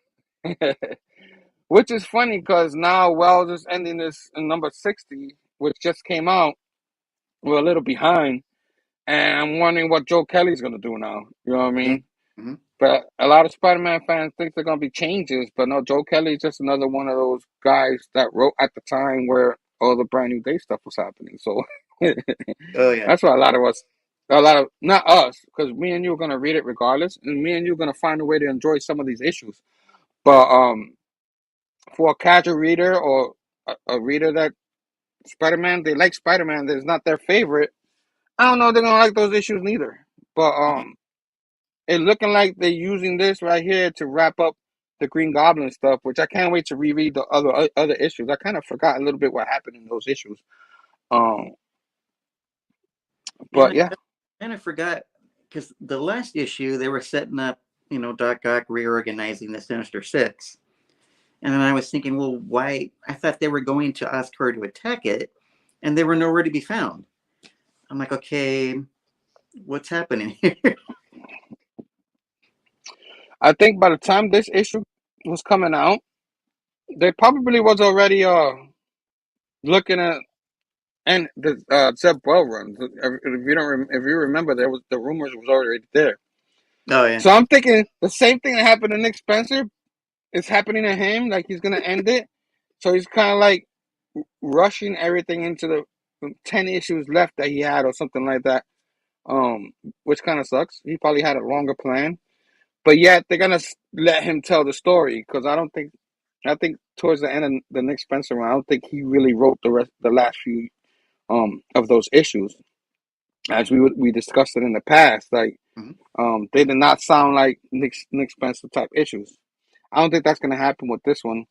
Which is funny because now Wells is ending this in number 60, which just came out. We're a little behind. And I'm wondering what Joe Kelly's going to do now. You know what I mean? Mm-hmm. But a lot of Spider-Man fans think they're going to be changes. But no, Joe Kelly's just another one of those guys that wrote at the time where all the Brand New Day stuff was happening. So Oh yeah. that's why not us, because me and you are going to read it regardless. And me and you are going to find a way to enjoy some of these issues. But for a casual reader or a reader that Spider-Man, they like Spider-Man, that's not their favorite. I don't know if they're gonna like those issues neither. But it's looking like they're using this right here to wrap up the Green Goblin stuff, which I can't wait to reread the other issues. I kind of forgot a little bit what happened in those issues. Um, Yeah, but yeah, I kind of forgot because the last issue they were setting up, Doc Ock reorganizing the Sinister Six, and then I was thinking, well, why? I thought they were going to ask her to attack it, and they were nowhere to be found. I'm like, okay, what's happening here? I think by the time this issue was coming out, they probably was already looking at and the Zeb Well run. If you remember, there was the rumors was already there. Oh yeah. So I'm thinking the same thing that happened to Nick Spencer is happening to him. Like he's gonna end it. So he's kind of like rushing everything into the 10 issues left that he had or something like that. Which kind of sucks. He probably had a longer plan, but yet they're gonna let him tell the story because I think towards the end of the Nick Spencer run, I don't think he really wrote the last few of those issues, as we discussed it in the past. Like Mm-hmm. they did not sound like Nick Spencer type issues. I don't think that's gonna happen with this one,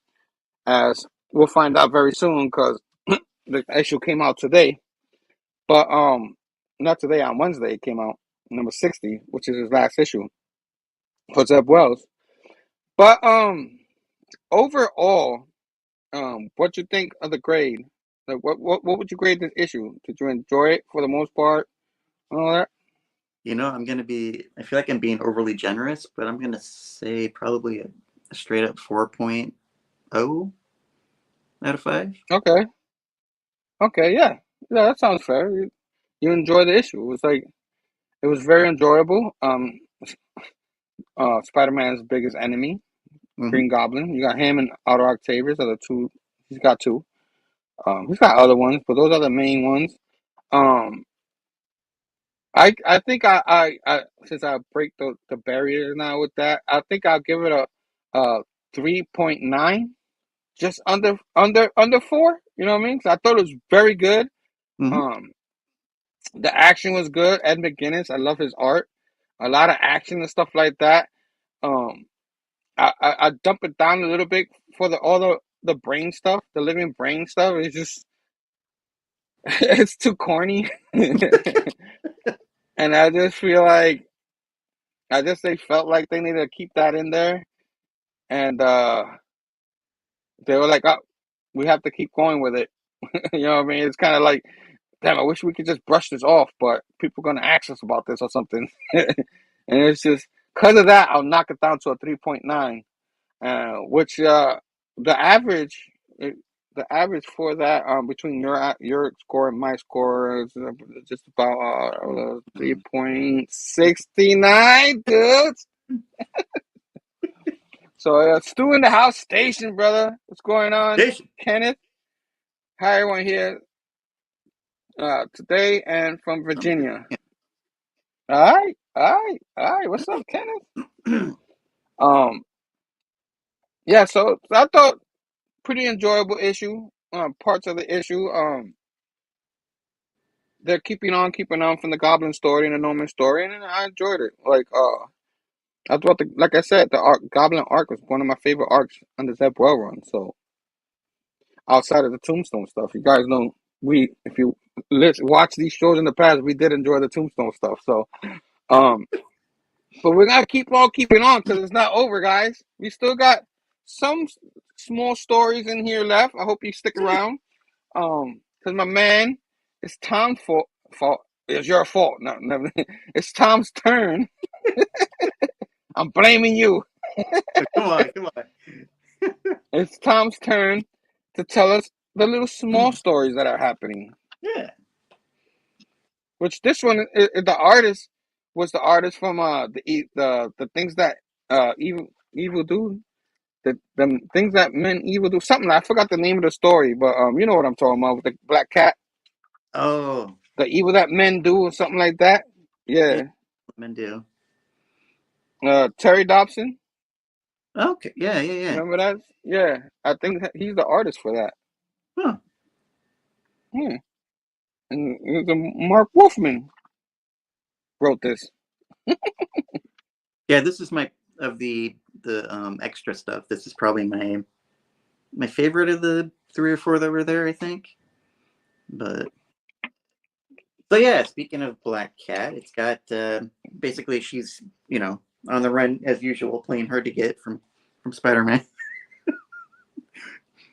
as we'll find out very soon because the issue came out today. But not today, on Wednesday it came out, number 60, which is his last issue for Zeb Wells. But overall, what you think of the grade? Like what would you grade this issue? Did you enjoy it for the most part and all that? I feel like I'm being overly generous, but I'm gonna say probably a straight up 4.0 out of 5. Okay. Okay, yeah. Yeah, that sounds fair. You enjoy the issue. It was very enjoyable. Spider-Man's biggest enemy, Mm-hmm. Green Goblin. You got him and Otto Octavius are the two. He's got two. He's got other ones, but those are the main ones. Um, I think I since I break the barrier now with that, I think I'll give it a 3.9, just under 4. You know what I mean? 'Cause I thought it was very good. Mm-hmm. Um, the action was good. Ed McGuinness, I love his art. A lot of action and stuff like that. Um, I dump it down a little bit for all the brain stuff, the living brain stuff. It's just it's too corny, and I just feel like they felt like they needed to keep that in there, and they were like, "Oh, we have to keep going with it." You know what I mean? It's kind of like, damn, I wish we could just brush this off, but people are gonna ask us about this or something, and it's just because of that, I'll knock it down to a 3.9. Which the average uh, the average for that between your score and my score is just about 3.69, dudes. So Stu in the house station, brother. What's going on, Jason. Kenneth? Hi, everyone here today and from Virginia. All right, all right, all right. What's up, Kenneth? Um, yeah. So I thought pretty enjoyable issue. Parts of the issue. They're keeping on from the Goblin story and the Norman story, and I enjoyed it. I thought like I said, the Goblin arc was one of my favorite arcs under Zeb Well run. So outside of the Tombstone stuff, you guys know if you watch these shows in the past, we did enjoy the Tombstone stuff. So, um, but we're gonna keep on keeping on because it's not over, guys. We still got some small stories in here left. I hope you stick around. Because my man, it's Tom's fault. It's your fault. No, no, it's Tom's turn. I'm blaming you. Come on. It's Tom's turn to tell us the little small stories that are happening. Yeah. Which this one, the artist was the artist from the things that evil do. The things that men evil do. Something I forgot the name of the story, but you know what I'm talking about with the black cat. Oh. The evil that men do, or something like that. Yeah. Yeah. Men do. Terry Dobson. Okay. Yeah. Remember that? Yeah, I think he's the artist for that. Huh. Yeah, and Mark Wolfman wrote this. Yeah. This is my of the extra stuff. This is probably my favorite of the 3 or 4 that were there. I think. But so yeah. Speaking of Black Cat, it's got basically she's on the run as usual, playing hard to get from Spider-Man.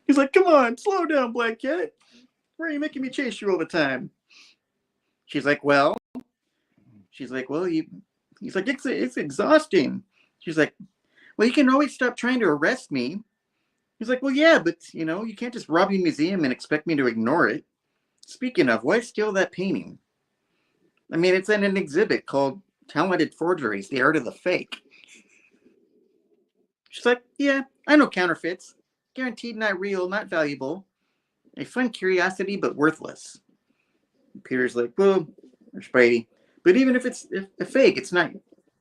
He's like, "Come on, slow down, Black Cat. Why are you making me chase you all the time?" She's like, "Well," he's like, "It's exhausting." She's like, "Well, you can always stop trying to arrest me." He's like, "Well, yeah, but you can't just rob a museum and expect me to ignore it. Speaking of, why steal that painting? I mean, it's in an exhibit called Talented Forgeries, The Art of the Fake." She's like, "Yeah, I know counterfeits. Guaranteed not real, not valuable. A fun curiosity, but worthless." Peter's like, "Well," or Spidey, "but even if it's a fake, it's not,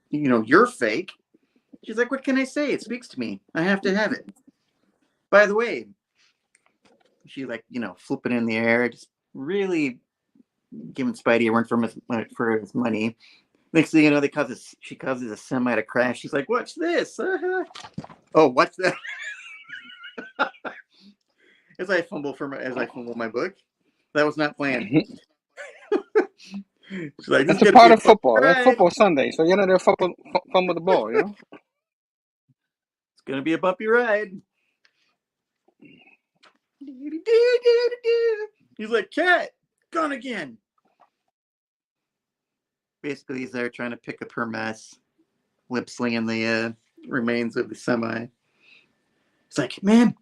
you're fake." She's like, "What can I say? It speaks to me. I have to have it. By the way," she flipping in the air, just really giving Spidey a run for his money. Next thing you know, she causes a semi to crash. She's like, "Watch this." Oh, watch that. As I fumble my book. That was not planned. She's like, "This is That's a gonna part be a of bumpy football. That's ride. football Sunday, so you're not there fumble the ball, It's gonna be a bumpy ride." He's like, "Cat, gone again." Basically, he's there trying to pick up her mess, lip slinging the remains of the semi. It's like, "Man,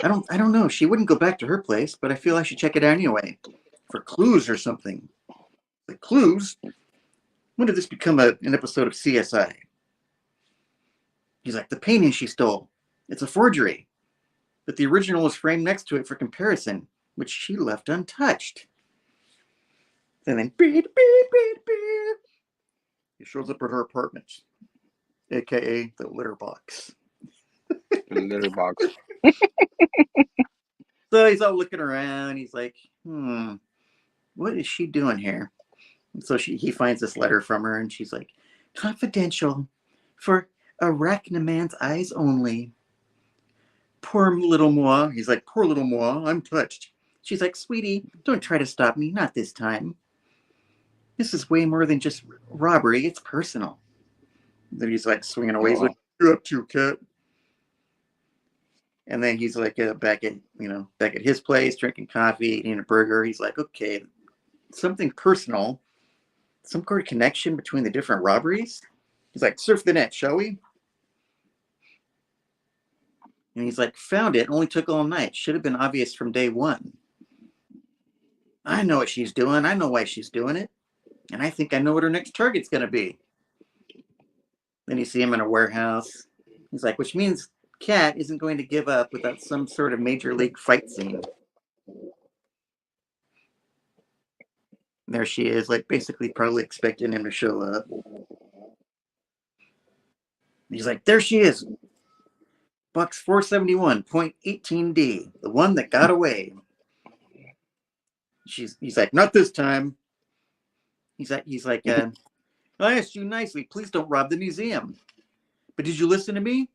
I don't know. She wouldn't go back to her place, but I feel I should check it out anyway, for clues or something." Like, clues? When did this become an episode of CSI? He's like, "The painting she stole. It's a forgery, but the original was framed next to it for comparison, which she left untouched." And then, beep, beep, beep, beep. He shows up at her apartment, aka the litter box. Litter box. So he's all looking around. He's like, what is she doing here? And so he finds this letter from her, and she's like, "Confidential, for Arachnaman's eyes only. Poor little moi." He's like, "Poor little moi, I'm touched." She's like, "Sweetie, don't try to stop me. Not this time. This is way more than just robbery. It's personal." Then he's like swinging away. He's like, "What you up to, Cat?" And then he's like back at his place, drinking coffee, eating a burger. He's like, "Okay, something personal, some kind of connection between the different robberies." He's like, "Surf the net, shall we?" And he's like, "Found it. Only took all night. Should have been obvious from day one. I know what she's doing. I know why she's doing it. And I think I know what her next target's going to be." Then you see him in a warehouse. He's like, "Which means Cat isn't going to give up without some sort of major league fight scene." There she is, like basically probably expecting him to show up. He's like, "There she is. Box 471.18D, the one that got away. He's like, not this time. He's like, I asked you nicely, please don't rob the museum. But did you listen to me?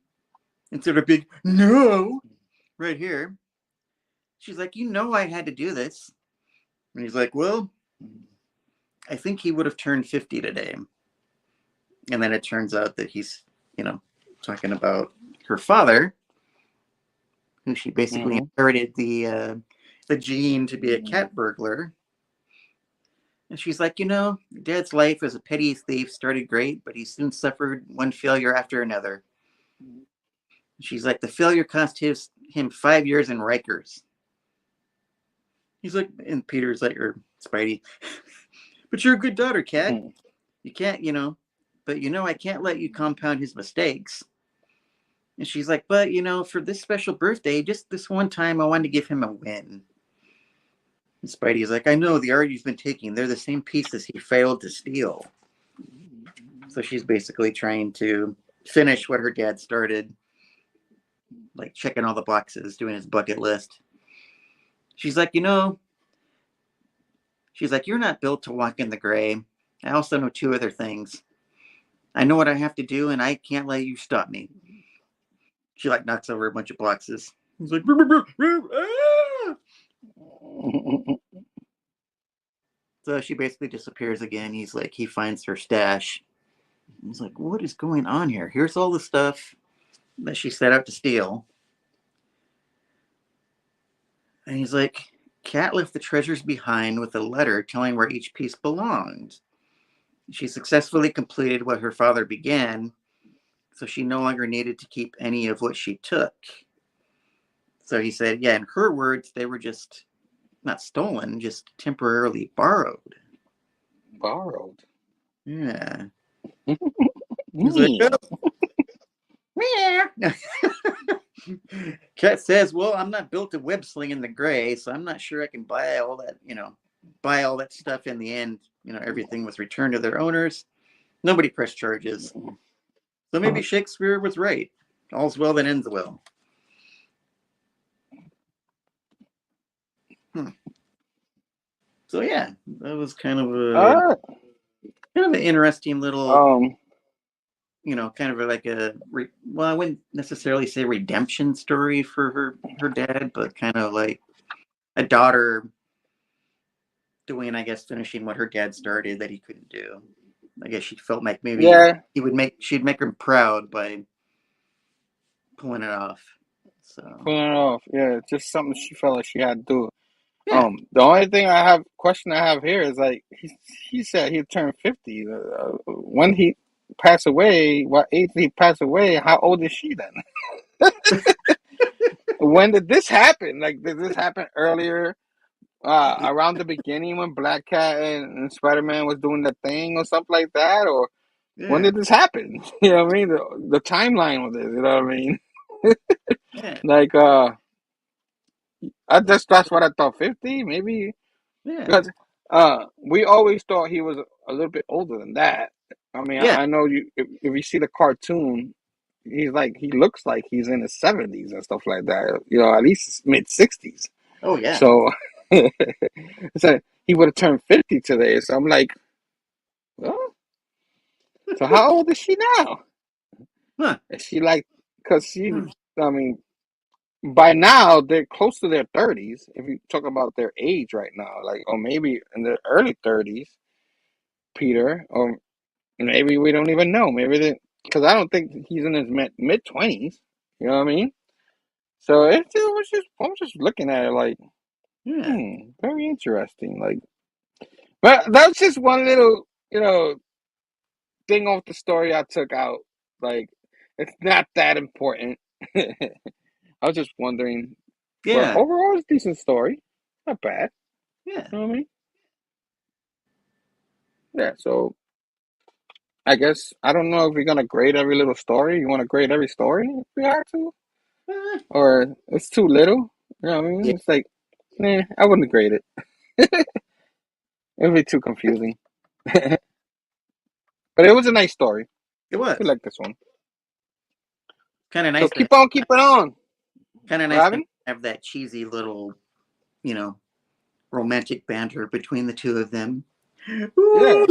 Instead of a big no right here. She's like, you know I had to do this. And he's like, well, I think he would have turned 50 today. And then it turns out that he's, talking about her father, who she basically inherited the gene to be a cat burglar. And she's like, Dad's life as a petty thief started great, but he soon suffered one failure after another. She's like, the failure cost him 5 years in Rikers. He's like, and Peter's like, or Spidey, but you're a good daughter, Cat. You can't, but I can't let you compound his mistakes. And she's like, but for this special birthday, just this one time, I wanted to give him a win. And Spidey's like, I know the art you've been taking, they're the same pieces he failed to steal. So she's basically trying to finish what her dad started, like checking all the boxes, doing his bucket list. She's like, you're not built to walk in the gray. I also know 2 other things. I know what I have to do, and I can't let you stop me. She like knocks over a bunch of boxes. He's like, ah! So she basically disappears again. He's like, he finds her stash. He's like, what is going on here? Here's all the stuff that she set out to steal. And he's like, Cat left the treasures behind with a letter telling where each piece belonged. She successfully completed what her father began, so she no longer needed to keep any of what she took. So he said, yeah, in her words, they were just not stolen, just temporarily borrowed. Borrowed? Yeah. He's like, Cat says, well, I'm not built to web sling in the gray, so I'm not sure I can buy all that stuff in the end. Everything was returned to their owners. Nobody pressed charges. So maybe Shakespeare was right. All's well that ends well. So yeah, that was kind of an interesting little, kind of like I wouldn't necessarily say redemption story for her dad, but kind of like a daughter doing, I guess, finishing what her dad started that he couldn't do. I guess she felt like maybe she'd make him proud by pulling it off. So pulling it off, yeah, just something she felt like she had to do. yeah. The only question I have here is like he said he turned 50. When he passed away, what age did he pass away? How old is she then? When did this happen? Like, did this happen earlier? Around the beginning when Black Cat and Spider-Man was doing the thing or something like that? Or when did this happen? You know what I mean? The timeline with it, you know what I mean? Yeah. Like, that's what I thought. 50, maybe? Yeah. Because we always thought he was a little bit older than that. I mean, Yeah. I know if you see the cartoon, he looks like he's in his 70s and stuff like that. At least mid 60s. Oh yeah. So, so he would have turned 50 today. So I'm like, well, so how old is she now? Huh. Is she because I mean, by now they're close to their 30s. If you talk about their age right now, or maybe in their early 30s, Peter, or maybe we don't even know. Maybe because I don't think he's in his mid 20s. You know what I mean? So I'm just looking at it like, very interesting. Like, but that's just one little, thing off the story I took out. Like, it's not that important. I was just wondering. But Yeah. overall, it's a decent story. Not bad. Yeah. You know what I mean? Yeah, so I guess, I don't know if we're going to grade every little story. You want to grade every story if we have to? Or it's too little? You know what I mean? Yeah. It's like, I wouldn't grade it. It would be too confusing. But it was a nice story. It I was like this one. Kind of So nice to keep on keeping on. have that cheesy little, romantic banter between the two of them. Yeah, sure.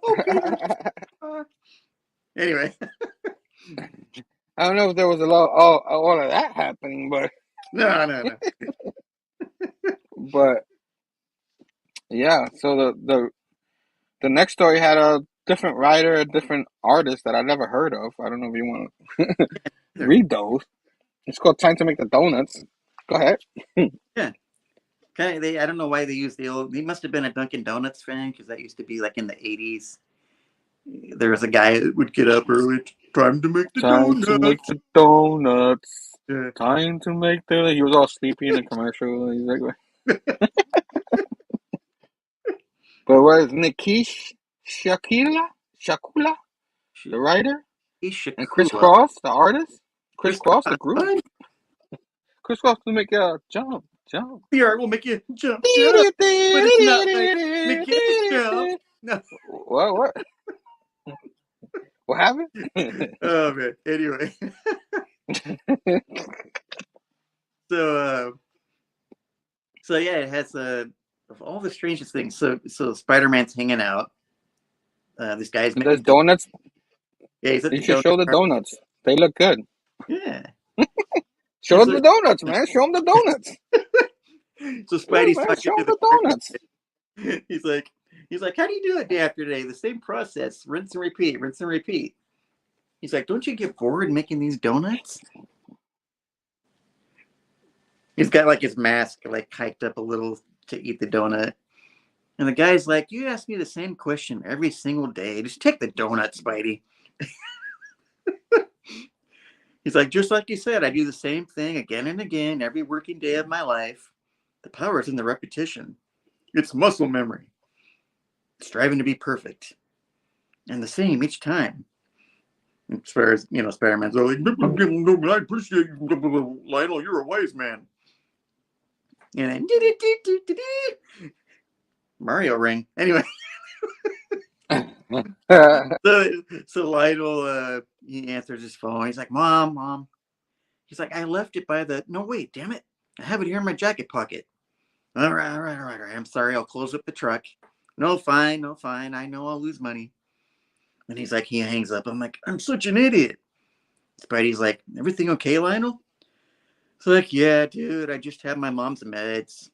Okay. Anyway. I don't know if there was all of that happening, but No. but yeah. So the next story had a different writer, a different artist that I never heard of. I don't know if you want to read those. It's called Time to Make the Donuts. Go ahead. Yeah. I don't know why they used the old. He must have been a Dunkin' Donuts fan because that used to be like in the 80s. There was a guy that would get up early. Time to make the Time donuts. to make the donuts. Yeah. Time to make the. He was all sleepy in the commercial. He's like, but what is Nikish Shakula, the writer, and Chris Shakula. Cross, the artist. Chris Cross, the group. What? Chris Cross to make a jump. The art will make you jump, but it's not like making a jump. No. What? What happened? Oh man. Anyway. So yeah, it has of all the strangest things. So Spider-Man's hanging out. This guy's making There's donuts. Yeah, he's at You the should donut show the shop. donuts. They look good. Yeah. Show the donuts, man. Show them the donuts. So Spidey's man, talking show to them the the donuts. He's like, how do you do it day after day? The same process, rinse and repeat, rinse and repeat. He's like, don't you get bored making these donuts? He's got like his mask like hiked up a little to eat the donut. And the guy's like, you ask me the same question every single day. Just take the donut, Spidey. He's like, just like you said, I do the same thing again and again every working day of my life. The power is in the repetition. It's muscle memory. Striving to be perfect. And the same each time. As far as, Spider-Man's like, I appreciate you, Lionel. You're a wise man. And then, Mario ring. Anyway. So Lionel, he answers his phone. He's like, Mom. He's like, I left it by the. No, wait, damn it. I have it here in my jacket pocket. All right. I'm sorry. I'll close up the truck. No, fine. I know I'll lose money. And he's like, he hangs up. I'm like, I'm such an idiot. Spidey's like, everything okay, Lionel? It's like, yeah, dude, I just have my mom's meds.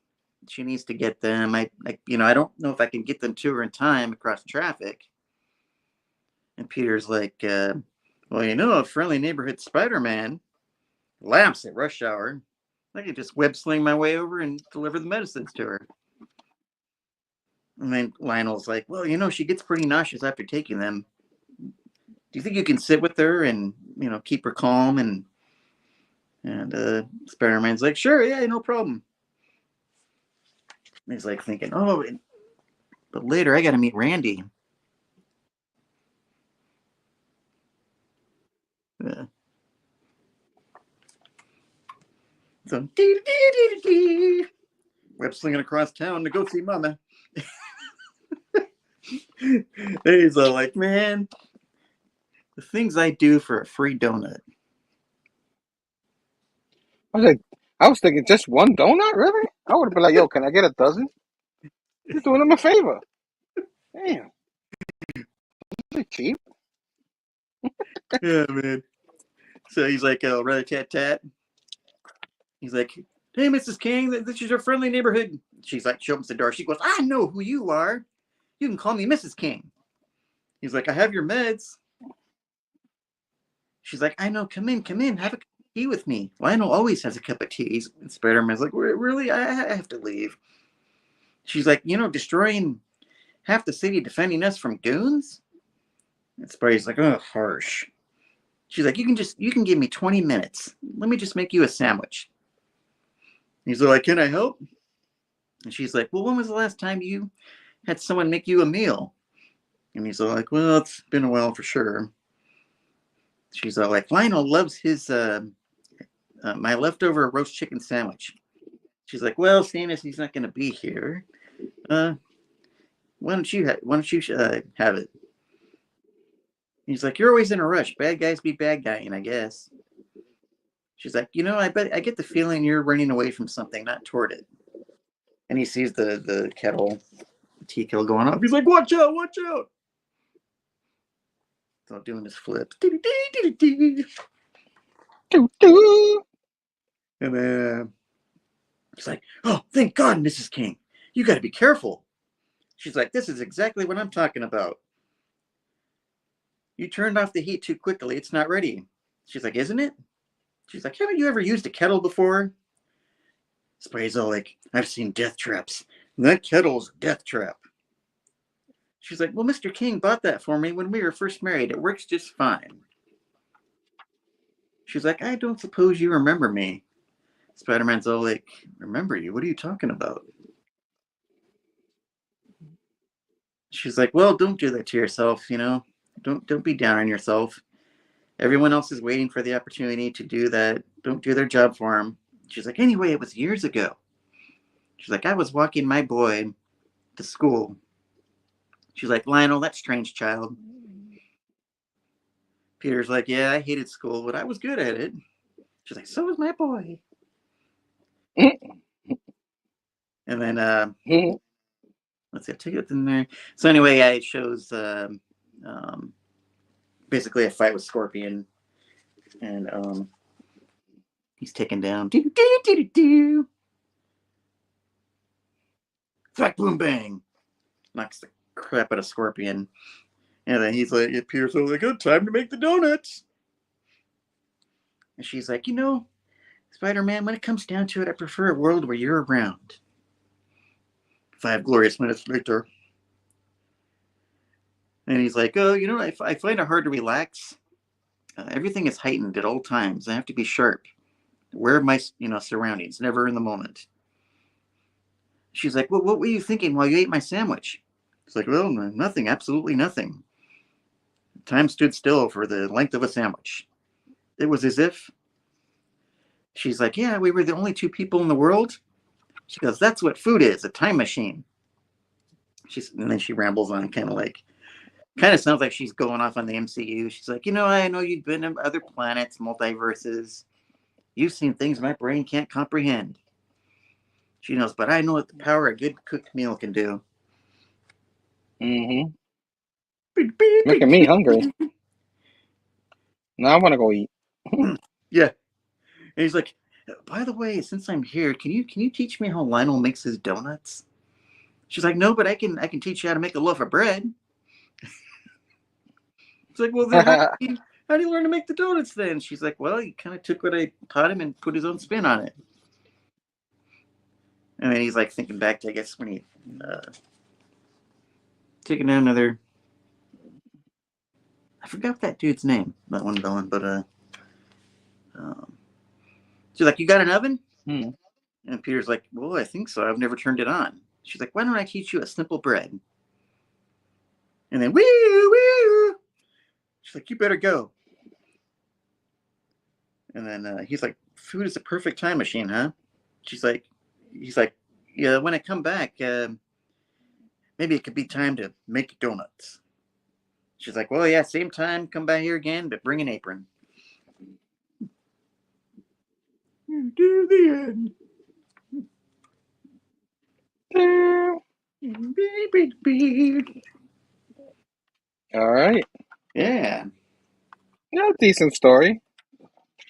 She needs to get them. I don't know if I can get them to her in time across traffic. And Peter's like, well, a friendly neighborhood Spider-Man lamps at rush hour. I could just web sling my way over and deliver the medicines to her. And then Lionel's like, well, she gets pretty nauseous after taking them. Do you think you can sit with her and, keep her calm? And Spider-Man's like, sure, yeah, no problem. And he's like thinking, but later I got to meet Randy. So, web slinging across town to go see Mama. He's all like, man, the things I do for a free donut. I was thinking just one donut, really? I would have been like, yo, can I get a dozen? You're doing him a favor. Damn. Is it cheap? Yeah, man. So he's like, rat-a-tat-tat. He's like, hey, Mrs. King, this is your friendly neighborhood. She's like, she opens the door. She goes, I know who you are. You can call me Mrs. King. He's like, I have your meds. She's like, I know. Come in. Have a cup of tea with me. Lionel always has a cup of tea. And Spider-Man's like, really? I have to leave. She's like, destroying half the city defending us from goons? And Spidey's like, oh, harsh. She's like, you can give me 20 minutes. Let me just make you a sandwich. He's like, can I help? And she's like, well, when was the last time you had someone make you a meal? And he's like, well, it's been a while for sure. She's like, Lionel loves his my leftover roast chicken sandwich. She's like, well, seeing as he's not going to be here, why don't you have it? He's like, you're always in a rush. Bad guys be bad guying, I guess. She's like, I get the feeling you're running away from something, not toward it. And he sees the kettle, the tea kettle going off. He's like, watch out, watch out. So doing his flips. And then he's like, oh, thank God, Mrs. King. You got to be careful. She's like, this is exactly what I'm talking about. You turned off the heat too quickly. It's not ready. She's like, isn't it? She's like, haven't you ever used a kettle before? Spidey's all like, I've seen death traps. And that kettle's a death trap. She's like, well, Mr. King bought that for me when we were first married. It works just fine. She's like, I don't suppose you remember me. Spider-Man's all like, remember you? What are you talking about? She's like, well, don't do that to yourself, Don't be down on yourself. Everyone else is waiting for the opportunity to do that. Don't do their job for them. She's like, anyway, it was years ago. She's like, I was walking my boy to school. She's like, Lionel, that strange child. Peter's like, yeah, I hated school, but I was good at it. She's like, so was my boy. And then, let's see, I'll take it in there. So anyway, it shows basically a fight with Scorpion. And he's taken down. Thwack, boom, bang. Knocks the crap out of Scorpion. And then he's like, Peter's like, good time to make the donuts. And she's like, Spider-Man, when it comes down to it, I prefer a world where you're around. 5 glorious minutes later. And he's like, oh, I find it hard to relax. Everything is heightened at all times. I have to be sharp. Aware of my, surroundings, never in the moment. She's like, well, what were you thinking while you ate my sandwich? It's like, well, nothing, absolutely nothing. Time stood still for the length of a sandwich. It was as if. She's like, yeah, we were the only 2 people in the world. She goes, that's what food is, a time machine. And then she rambles on, kind of sounds like she's going off on the MCU. She's like, I know you've been to other planets, multiverses. You've seen things my brain can't comprehend. She knows, but I know what the power a good cooked meal can do. Mm-hmm. Making me hungry. Now I want to go eat. Yeah. And he's like, by the way, since I'm here, can you teach me how Lionel makes his donuts? She's like, no, but I can teach you how to make a loaf of bread. It's like, well, then how do you learn to make the donuts then? She's like, well, he kind of took what I taught him and put his own spin on it. And then he's like thinking back to, I guess, when he taking down another. I forgot that dude's name, that one villain, but she's like, you got an oven? And Peter's like, well, I think so. I've never turned it on. She's like, why don't I teach you a simple bread? And then, wee. She's like, you better go. And then he's like, food is a perfect time machine, huh? He's like, yeah, when I come back, maybe it could be time to make donuts. She's like, well, yeah, same time, come by here again, but bring an apron. To the end. All right. Yeah. Decent story.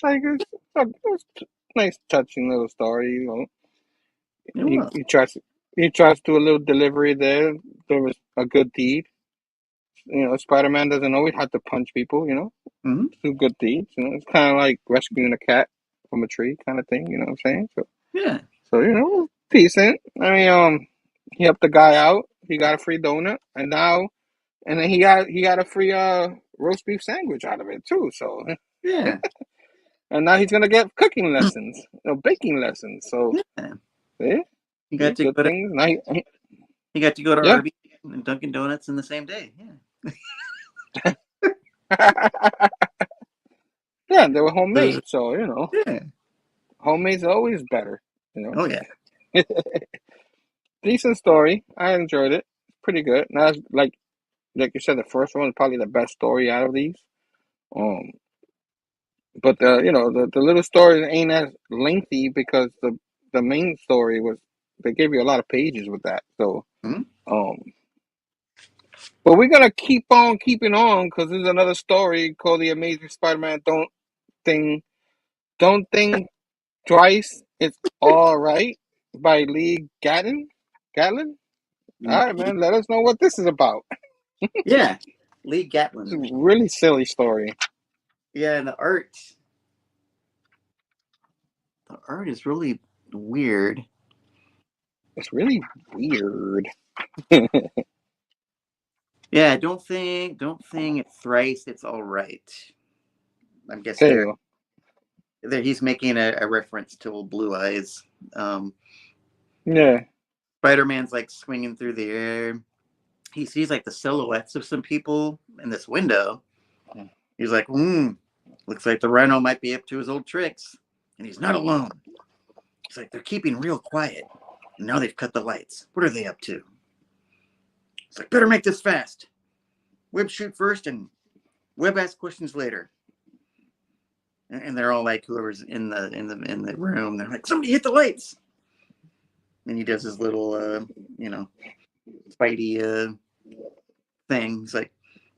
Like it's a nice, touching little story. He tries to do a little delivery there. There was a good deed. Spider-Man doesn't always have to punch people. Mm-hmm. Do good deeds. It's kind of like rescuing a cat from a tree, kind of thing. You know what I'm saying? So Yeah. So decent. I mean, he helped the guy out. He got a free donut, and then he got a free roast beef sandwich out of it too. So Yeah. and now he's gonna get cooking lessons, baking lessons. So yeah. He got to good go to, things. Now he got to go to Yeah. Arby's and Dunkin' Donuts in the same day. Yeah. Yeah, they were homemade, so Yeah. homemade's always better. Oh yeah. Decent story. I enjoyed it. Pretty good. Not as, like like you said, the first one is probably the best story out of these. Um, but the little stories ain't as lengthy because the main story was they gave you a lot of pages with that. So Hmm? um, but we're gonna keep on keeping on because there's another story called The Amazing Spider-Man. Don't think twice. It's all right by Lee Gatlin. Gatlin. All right, man. Let us know what this is about. Yeah, Lee It's a Gatlin. really silly story. Yeah, and the art is really weird. It's really weird. Yeah, don't think it's thrice. It's all right. I guess There you he's making a reference to old Blue Eyes. Um, go. Yeah. Spider-Man's like swinging through the air. He sees like the silhouettes of some people in this window. He's like, looks like the Rhino might be up to his old tricks. And he's not alone. He's like, they're keeping real quiet. And now they've cut the lights. What are they up to? He's like, better make this fast. Web shoot first and Web ask questions later. And they're all like, whoever's in the room, they're like, somebody hit the lights. And he does his little, Spidey thing. He's like,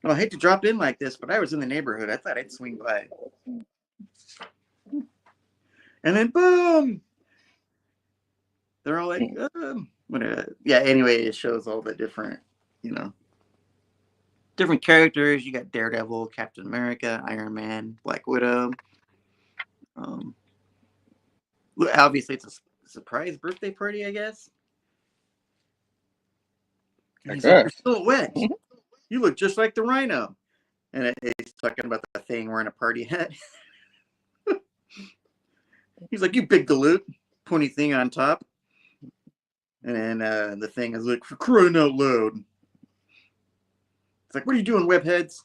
oh, I hate to drop in like this, but I was in the neighborhood. I thought I'd swing by. And then boom, they're all like, yeah. Anyway, it shows all the different, different characters. You got Daredevil, Captain America, Iron Man, Black Widow. Obviously, it's a surprise birthday party, I guess. And he's like, "You're still wet. You look just like the Rhino." And he's talking about the thing wearing a party hat. He's like, "You big galoot," pointy thing on top. And then the thing is like, "For crying out loud." It's like, "What are you doing, webheads?"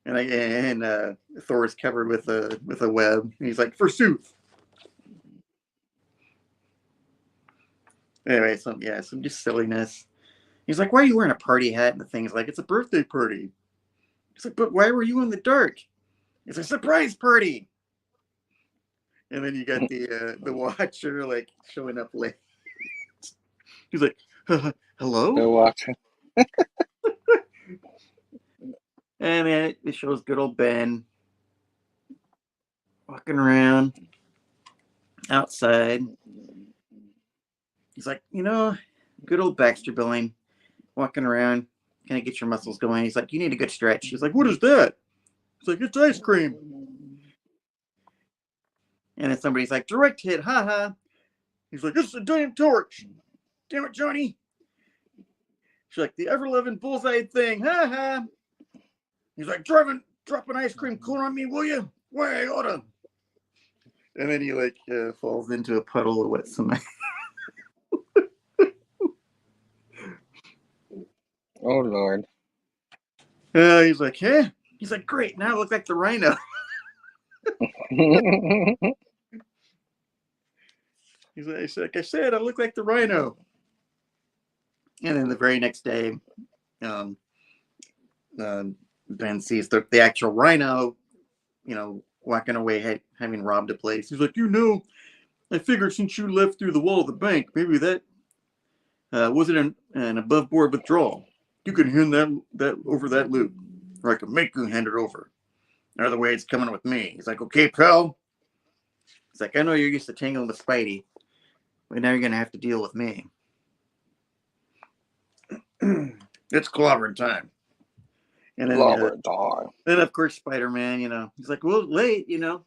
And Thor is covered with a web. And he's like, "Forsooth." Anyway, some just silliness. He's like, "Why are you wearing a party hat?" And the thing's like, "It's a birthday party." He's like, "But why were you in the dark?" It's a surprise party. And then you got the Watcher like showing up late. He's like, "Hello?" They're watching. And then it shows good old Ben walking around outside. He's like, good old Baxter Billing walking around, kind of get your muscles going. He's like, "You need a good stretch." He's like, "What is that?" He's like, "It's ice cream." And then somebody's like, "Direct hit, haha." He's like, "This is a damn torch. Damn it, Johnny." She's like, "The ever-loving bullseye thing, haha." He's like, drop an ice cream cone on me, will you? Why, I oughta." And then he like falls into a puddle of wet cement. Oh Lord. He's like, "Yeah." He's like, "Great, now I look like the Rhino." He's like I said, I look like the Rhino. And then the very next day, Ben sees the actual Rhino, walking away, having robbed a place. He's like, I figured since you left through the wall of the bank, maybe that wasn't an above board withdrawal. You can hand that over that loot, or I can make you hand it over. Either way, it's coming with me. He's like, "Okay, pal." He's like, "I know you're used to tangling with Spidey, but now you're gonna have to deal with me." It's clobbering time. And then of course Spider-Man, he's like, "Well, late," And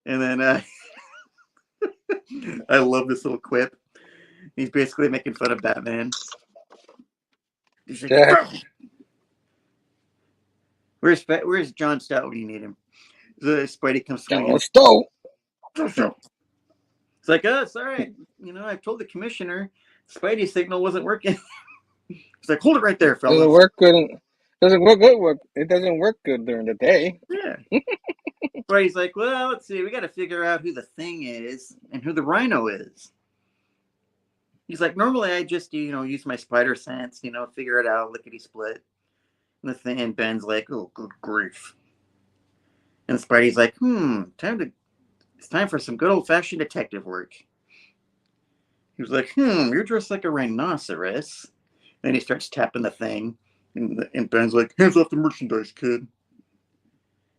then I love this little quip. He's basically making fun of Batman. He's like, where's John Stout when you need him? The Spidey comes swinging. It's like, "Oh, sorry. I've told the commissioner Spidey signal wasn't working." He's like, "Hold it right there, fellas." Doesn't work good. It doesn't work good during the day. Yeah. But he's like, "Well, let's see. We got to figure out who the Thing is and who the Rhino is." He's like, normally I just, use my spider sense, figure it out, lickety split. And Ben's like, oh, good grief. And Spidey's like, it's time for some good old fashioned detective work. He was like, you're dressed like a rhinoceros. Then he starts tapping the thing. And Ben's like, hands off the merchandise, kid.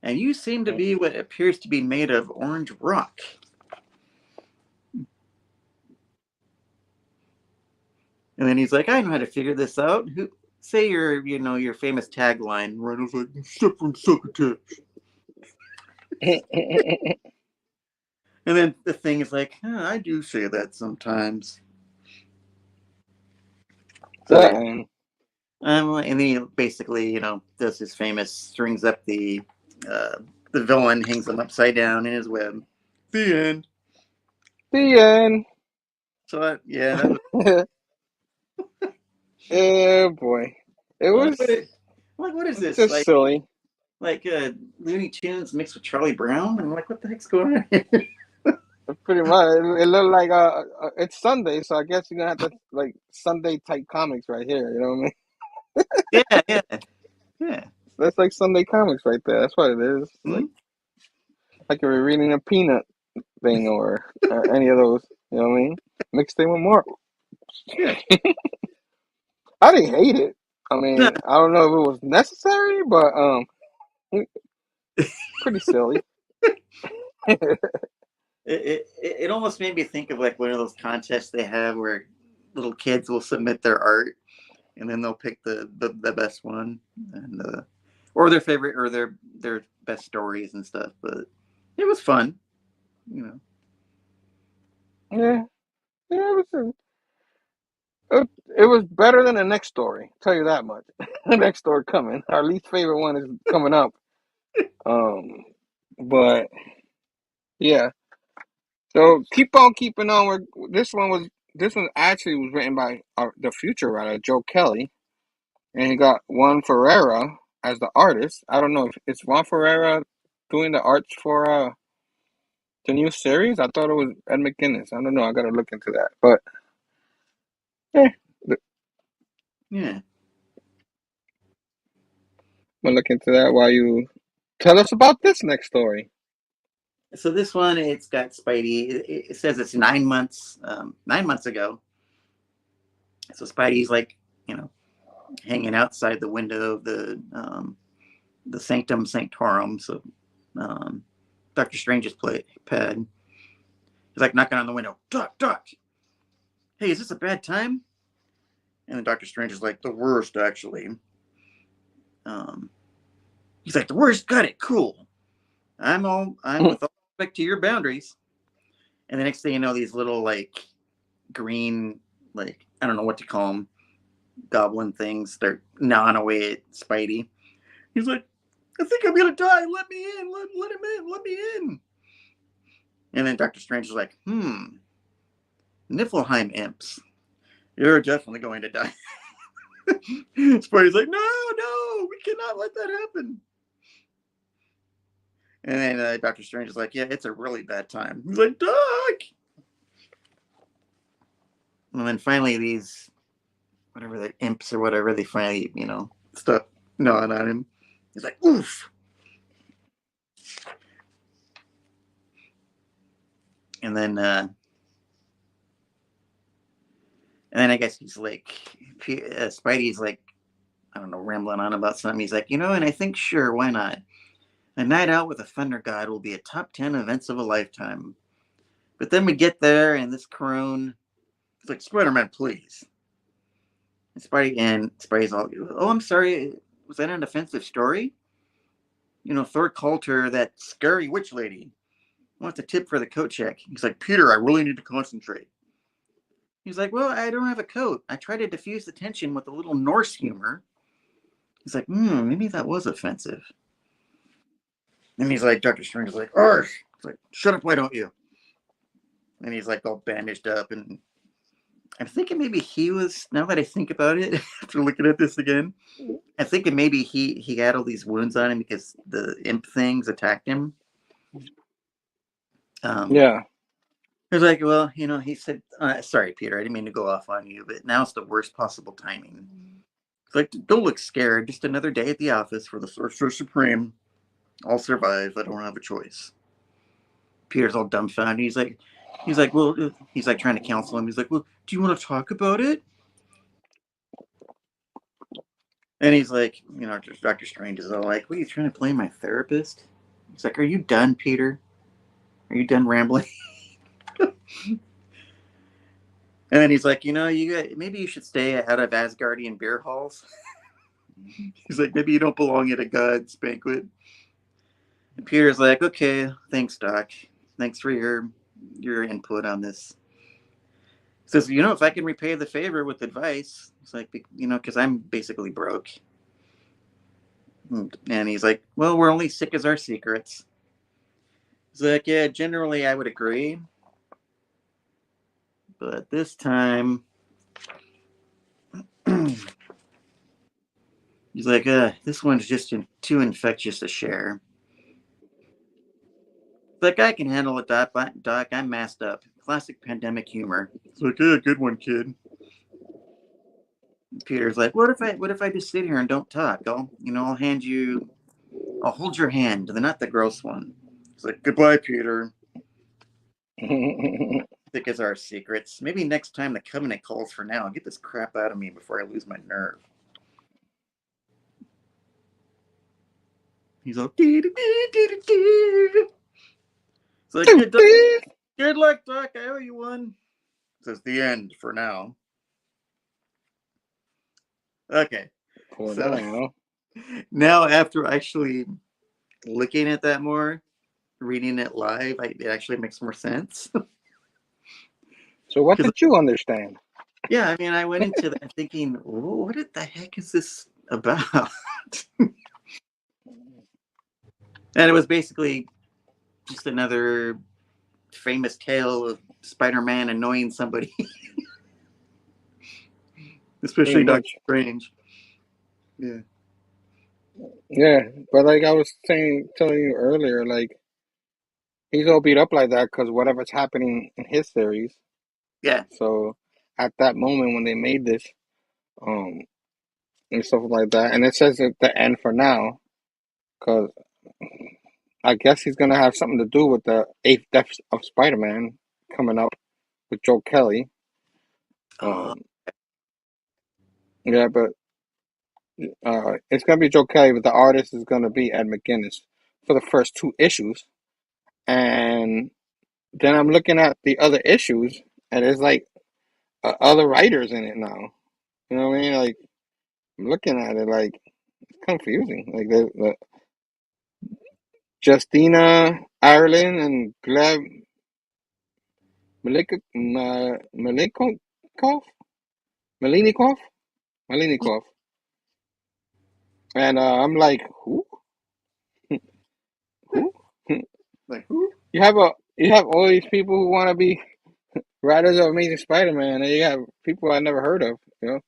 And you seem to be what appears to be made of orange rock. And then he's like, I know how to figure this out. Say your famous tagline. Rhino's like, step from succotash. And then the thing is like, I do say that sometimes. So, and then he basically, does his famous strings up the villain, hangs him upside down in his web. The end. The end. So that was. Oh boy, it was what is this? Just silly. Like Looney Tunes mixed with Charlie Brown. I'm like, what the heck's going on here? Pretty much, it looked like it's Sunday, so I guess you're gonna have to like Sunday type comics right here. You know what I mean? Yeah. That's like Sunday comics right there. That's what it is. Mm-hmm. Like you're reading a Peanut thing or any of those. You know what I mean? Mixed in with Marvel. Yeah. I didn't hate it. I mean, I don't know if it was necessary, but pretty silly. It almost made me think of like one of those contests they have where little kids will submit their art and then they'll pick the best one and or their favorite or their best stories and stuff. But it was fun, Yeah, it was better than the next story. I'll tell you that much. The next story coming. Our least favorite one is coming up. But yeah. So keep on keeping on. This one actually was written by the future writer Joe Kelly, and he got Juan Ferreira as the artist. I don't know if it's Juan Ferreira doing the arts for the new series. I thought it was Ed McGuinness. I don't know. I got to look into that. But yeah. I'm gonna look into that while you tell us about this next story. So this one, it's got Spidey. It says it's 9 months. 9 months ago. So Spidey's like, hanging outside the window of the Sanctum Sanctorum. So Dr. Strange's pad. He's like knocking on the window. Doc. Hey, is this a bad time? And then Dr. Strange is like, the worst, actually. He's like, the worst? Got it. Cool. I'm with all respect to your boundaries. And the next thing you know, these little like green, like I don't know what to call them, goblin things. They're gnawing away at Spidey. He's like, I think I'm gonna die. Let me in. Let him in. Let me in. And then Dr. Strange is like, Niflheim imps. You're definitely going to die. Spidey's like, no, we cannot let that happen. And then Dr. Strange is like, yeah, it's a really bad time. He's like, Doc! And then finally these, whatever the imps or whatever, they finally, stop gnawing on him. He's like, oof! And then I guess he's like, Spidey's like, I don't know, rambling on about something. He's like, and I think, sure, why not? A night out with a Thunder God will be a top 10 events of a lifetime. But then we get there, and this crone is like, Spider-Man, please. And Spidey's all, oh, I'm sorry, was that an offensive story? Thor called her that scary witch lady. Wants a tip for the coat check. He's like, Peter, I really need to concentrate. He's like, well, I don't have a coat. I tried to diffuse the tension with a little Norse humor. He's like, maybe that was offensive. And he's like, Dr. Strange is like, arsh. He's like, shut up, why don't you? And he's like all bandaged up. And I'm thinking maybe he was, now that I think about it, after looking at this again, I'm thinking maybe he had all these wounds on him because the imp things attacked him. Yeah. was like, well, he said, sorry, Peter, I didn't mean to go off on you, but now's the worst possible timing. It's like, don't look scared. Just another day at the office for the Sorcerer Supreme. I'll survive. I don't have a choice. Peter's all dumbfounded. He's like, well, he's like trying to counsel him. He's like, well, do you want to talk about it? And he's like, Dr. Strange is all like, what are you trying to play my therapist? He's like, are you done, Peter? Are you done rambling? And then he's like, maybe you should stay out of Asgardian beer halls. He's like, maybe you don't belong at a god's banquet. And Peter's like, okay, thanks, Doc. Thanks for your input on this. He says, if I can repay the favor with advice, it's like, because I'm basically broke. And he's like, well, we're only sick as our secrets. He's like, yeah, generally I would agree. But this time, he's like, this one's just too infectious to share. Like, I can handle it, Doc. I'm masked up. Classic pandemic humor. It's like, yeah, good one, kid. Peter's like, what if I just sit here and don't talk? I'll hold your hand, not the gross one. It's like, goodbye, Peter. Thick as our secrets. Maybe next time the Covenant calls for now. Get this crap out of me before I lose my nerve. He's all, it's like, good luck, Doc. I owe you one. Says the end for now. Okay. So now after actually looking at that more, reading it live, it actually makes more sense. So what did you understand? Yeah, I mean, I went into that thinking, what the heck is this about? And it was basically just another famous tale of Spider-Man annoying somebody. Especially Doctor Strange. Yeah. Yeah, but like I was telling you earlier, like he's all beat up like that because whatever's happening in his series. Yeah. So at that moment when they made this, and stuff like that, and it says at the end for now, because I guess he's gonna have something to do with the 8th death of Spider-Man coming up with Joe Kelly. Yeah, but it's gonna be Joe Kelly, but the artist is gonna be Ed McGuinness for the first 2 issues, and then I'm looking at the other issues, and there's like other writers in it now. You know what I mean? Like I'm looking at it, like it's confusing. Like the Justina Ireland and Gleb Malinikov, Malinikov, Malinikov, and I'm like, who? Who? Like, who? You have all these people who want to be writers of Amazing Spider-Man, and you have people I never heard of, and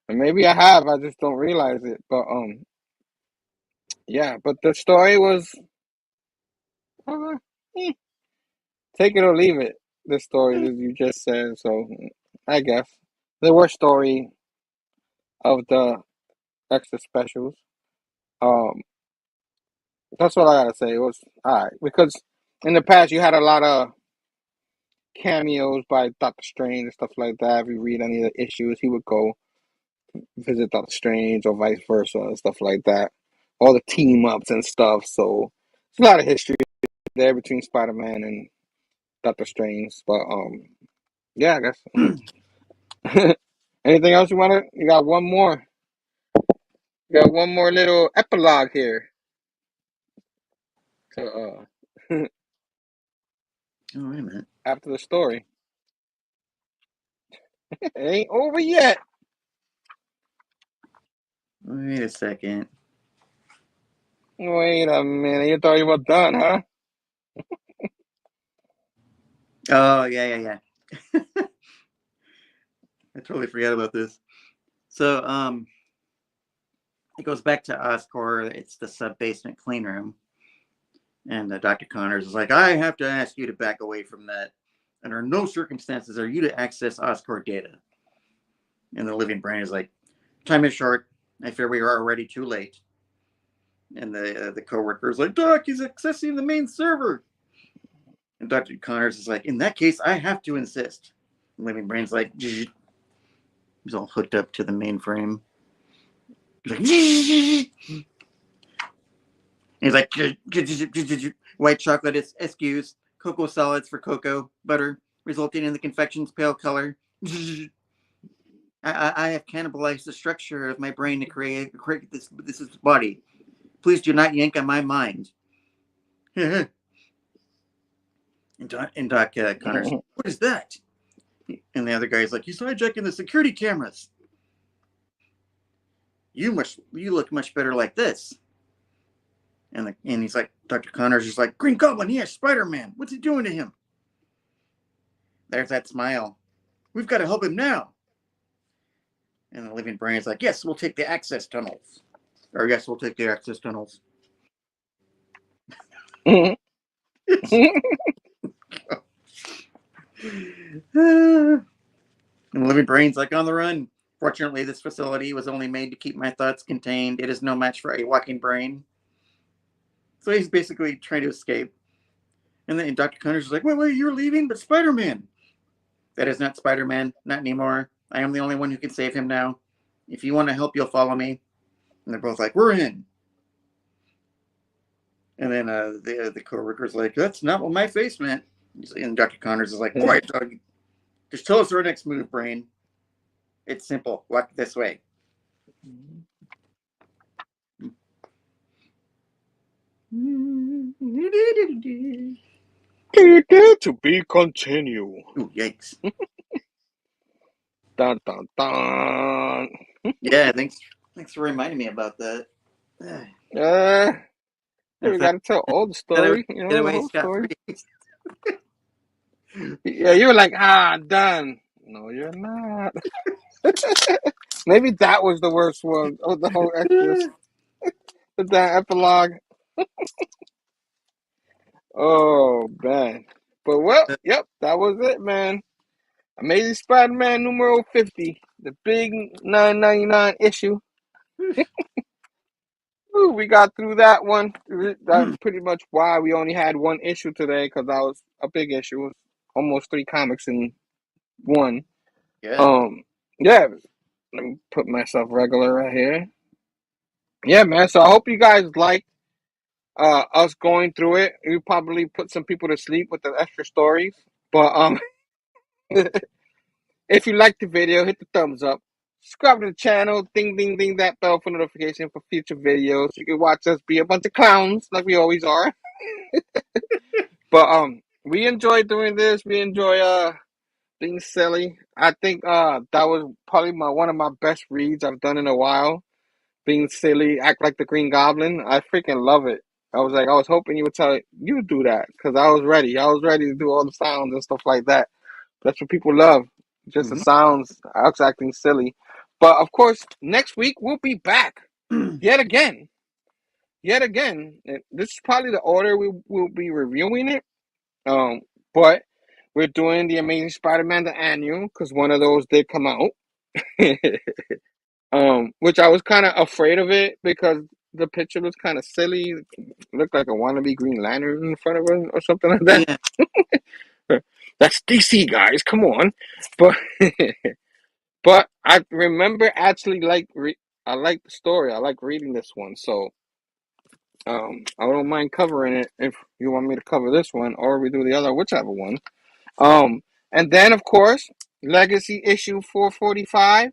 maybe I have, I just don't realize it. But yeah, but the story was eh, take it or leave it. The story that you just said, so I guess the worst story of the extra specials. Um, that's all I gotta say. It was alright because in the past you had a lot of cameos by Doctor Strange and stuff like that. If you read any of the issues, he would go visit Doctor Strange or vice versa and stuff like that. All the team ups and stuff. So there's a lot of history there between Spider-Man and Doctor Strange. But yeah, I guess. Anything else you wanna? You got one more. You got one more little epilogue here. So oh, wait a minute. after the story, it ain't over yet. Wait a second. Wait a minute. You thought you were done, huh? Oh, yeah. I totally forgot about this. So, it goes back to Oscorp. It's the sub-basement clean room. And Dr. Connors is like, I have to ask you to back away from that under no circumstances are you to access Oscorp data. And the living brain is like, time is short. I fear we are already too late. And the coworker is like, Doc, he's accessing the main server. And Dr. Connors is like, in that case, I have to insist. The living brain's like, he's all hooked up to the mainframe. He's like, white chocolate is SKUs, cocoa solids for cocoa, butter, resulting in the confection's pale color. I have cannibalized the structure of my brain to create this body. Please do not yank on my mind. And Doc Connors, what is that? And the other guy's like, he's hijacking the security cameras. You look much better like this. And he's like, Dr. Connors is like, Green Goblin, he has Spider-Man. What's he doing to him? There's that smile. We've got to help him now. And the living brain is like, yes, we'll take the access tunnels. Or yes, we'll take the access tunnels. And the living brain's like, on the run. Fortunately, this facility was only made to keep my thoughts contained. It is no match for a walking brain. So he's basically trying to escape. And then Dr. Connors is like, wait, you're leaving? But Spider-Man. That is not Spider-Man. Not anymore. I am the only one who can save him now. If you want to help, you'll follow me. And they're both like, we're in. And then the co-worker's like, that's not what my face meant. And Dr. Connors is like, quiet, dog. Just tell us our next move, brain. It's simple. Walk this way. To be continued. Ooh, yikes. Dun, dun, dun. Yeah, thanks for reminding me about that. You gotta tell all the story. You know, the whole story. Yeah, you were like, done. No, you're not. Maybe that was the worst one. Oh, the whole extras. That epilogue. Oh, man. But, well, yep, that was it, man. Amazing Spider-Man numero 50. The big $9.99 issue. Ooh, we got through that one. That's pretty much why we only had one issue today, because that was a big issue. It was almost 3 comics in one. Yeah. Yeah. Let me put myself regular right here. Yeah, man. So I hope you guys like us going through it. We probably put some people to sleep with the extra stories. But if you like the video, hit the thumbs up. Subscribe to the channel. Ding, ding, ding that bell for notification for future videos. You can watch us be a bunch of clowns like we always are. But we enjoy doing this. We enjoy being silly. I think that was probably one of my best reads I've done in a while. Being silly, act like the Green Goblin. I freaking love it. I was hoping you would do that, because I was ready. I was ready to do all the sounds and stuff like that. That's what people love. Just the sounds. I was acting silly. But of course, next week we'll be back yet again. This is probably the order we will be reviewing it. But we're doing the Amazing Spider-Man the annual, because one of those did come out. Which I was kind of afraid of it, because the picture was kind of silly. It looked like a wannabe Green Lantern in front of her or something like that. Yeah. That's DC, guys. Come on. But I remember actually I like the story. I like reading this one. So I don't mind covering it if you want me to cover this one, or we do the other, whichever one. And then of course, Legacy issue 445.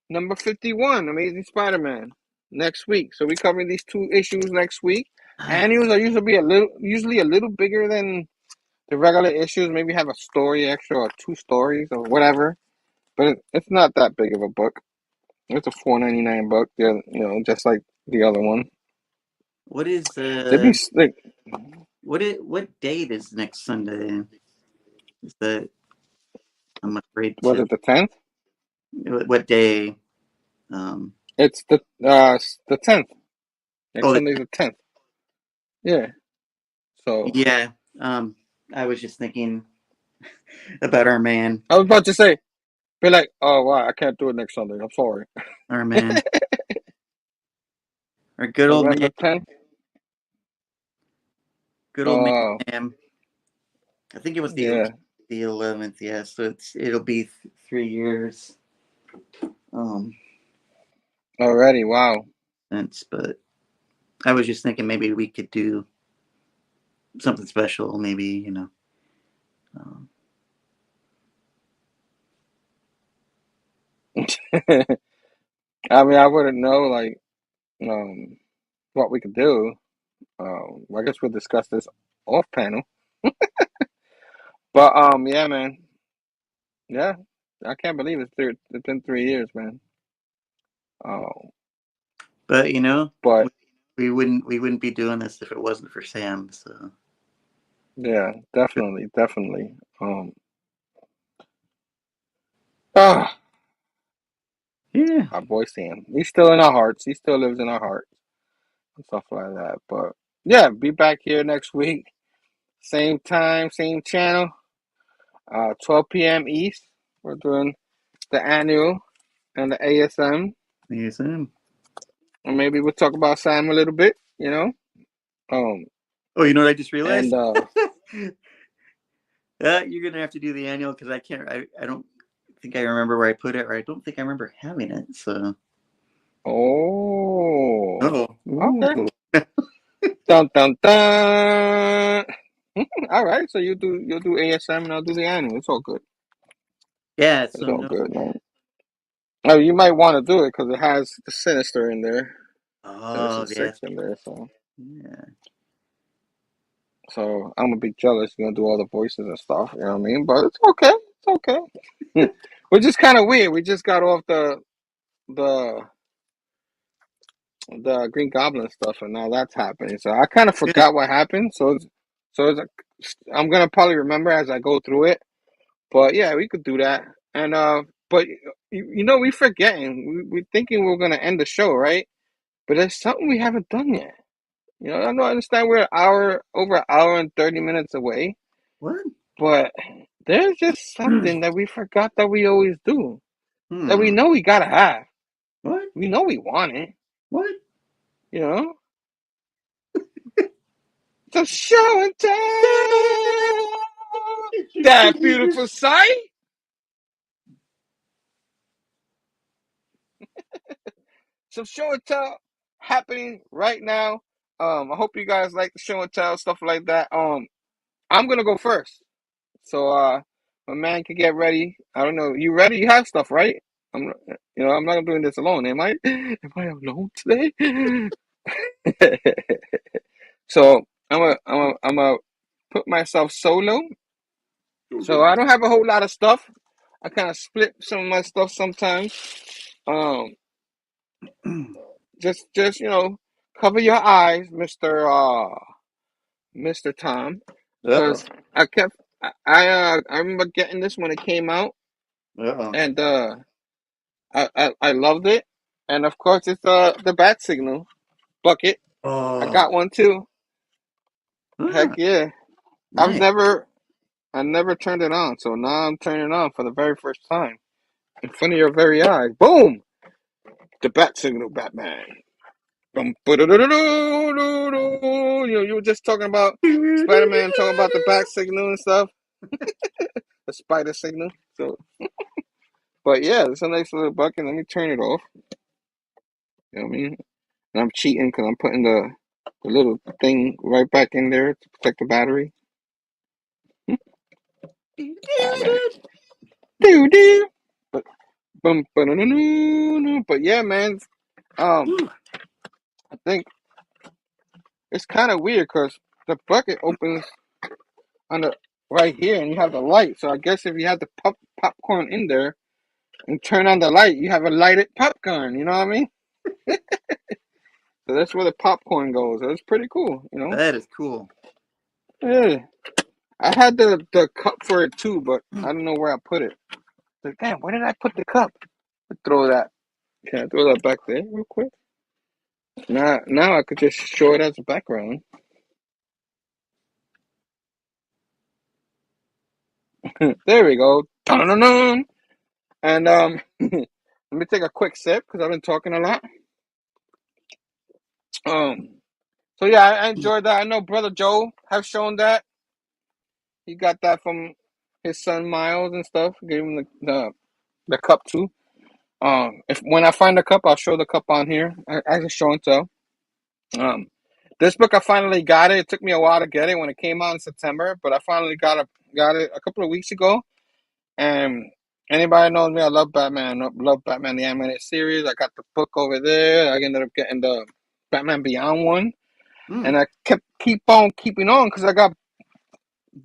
Number 51, Amazing Spider-Man, next week. So we're covering these 2 issues next week. Annuals are usually a little bigger than the regular issues. Maybe have a story extra or 2 stories or whatever. But it's not that big of a book. It's a $4.99 book. Just like the other one. What is what date is next Sunday? Is that I'm afraid to. Was it the 10th? What day? It's the 10th. Next Sunday's the 10th. Yeah. So yeah. I was just thinking about our man, I was about to say, be like, oh wow, I can't do it next Sunday. I'm sorry. our man, our good old November man, 10th. good old man Oh Sam. I think it was yeah, the 11th. Yeah, so it'll be 3 years. Um, already. Wow. since, but I was just thinking maybe we could do something special. Maybe Um, I mean, I wouldn't know like um what we could do. I guess we'll discuss this off panel. But yeah, man. Yeah, I can't believe it's been 3 years, man. Oh, but but we wouldn't be doing this if it wasn't for Sam. So yeah, definitely, definitely. Ah, yeah, our boy Sam. He's still in our hearts. He still lives in our hearts and stuff like that. But yeah, be back here next week. Same time, same channel. 12 p.m. East. We're doing the annual and the ASM. yeah, Sam. And maybe we'll talk about Sam a little bit, you know? Um, Oh, you know what I just and realized? You're gonna have to do the annual because I can't. I don't think I remember where I put it, or I don't think I remember having it. So. oh, Oh. okay. Ooh. Dun dun dun. All right, so you'll do ASM and I'll do the annual. It's all good. Yeah. It's So all no. good, man. Oh, you might want to do it because it has the Sinister in there. Oh Sinister yes. Six in there, so Yeah. I'm gonna be jealous. You're gonna do all the voices and stuff. You know what I mean? But it's okay. It's okay. Which is kind of weird. We just got off the the Green Goblin stuff, and now that's happening. So I kind of Yeah. forgot what happened. I'm gonna probably remember as I go through it. But yeah, we could do that. And but we forgetting. We thinking we're gonna end the show, right? But there's something we haven't done yet. I don't understand we're over an hour and 30 minutes away, What? but there's just something that we forgot that we always do. That we Hmm. know we gotta have. What? We know we want it. What? You know. So show and tell. That beautiful sight. So show and tell happening right now. I hope you guys like the show and tell stuff like that. I'm gonna go first. So my man can get ready. I don't know. You ready? You have stuff, right? I'm not doing this alone, am I? Am I alone today? So I'm gonna put myself solo. So I don't have a whole lot of stuff. I kind of split some of my stuff sometimes. Um, just cover your eyes, Mister Tom, Uh-oh. because I remember getting this when it came out, Uh-oh. and I loved it, and of course it's the bat signal bucket. I Oh. got one too. Heck Ah, yeah! I've nice. never I never turned it on, so now I'm turning it on for the very first time in front of your very eyes. Boom! The bat signal, Batman. You were just talking about Spider-Man, talking about the bat signal and stuff, the spider signal. So, but yeah, it's a nice little bucket. Let me turn it off. You know what I mean? And I'm cheating because I'm putting the little thing right back in there to protect the battery. Ah man, do do. But but yeah, man. Ooh. I think it's kind of weird because the bucket opens on the right here, and you have the light. So I guess if you have the popcorn in there and turn on the light, you have a lighted popcorn. You know what I mean? So that's where the popcorn goes. That's pretty cool. That is cool. Yeah. I had the cup for it too, but I don't know where I put it. Like, damn, where did I put the cup? Throw that. Can I throw that back there real quick? Now I could just show it as a background. There we go. Dun-dun-dun. And let me take a quick sip because I've been talking a lot. Um, so yeah, I enjoyed that. I know Brother Joe have shown that. He got that from his son Miles and stuff. Gave him the cup too. If when I find the cup, I'll show the cup on here. I can show and tell. Um, this book I finally got it. It took me a while to get it when it came out in September, but I finally got it a couple of weeks ago. And anybody knows me, I love Batman. I love Batman the animated series. I got the book over there. I ended up getting the Batman Beyond one, and I keep on keeping on because I got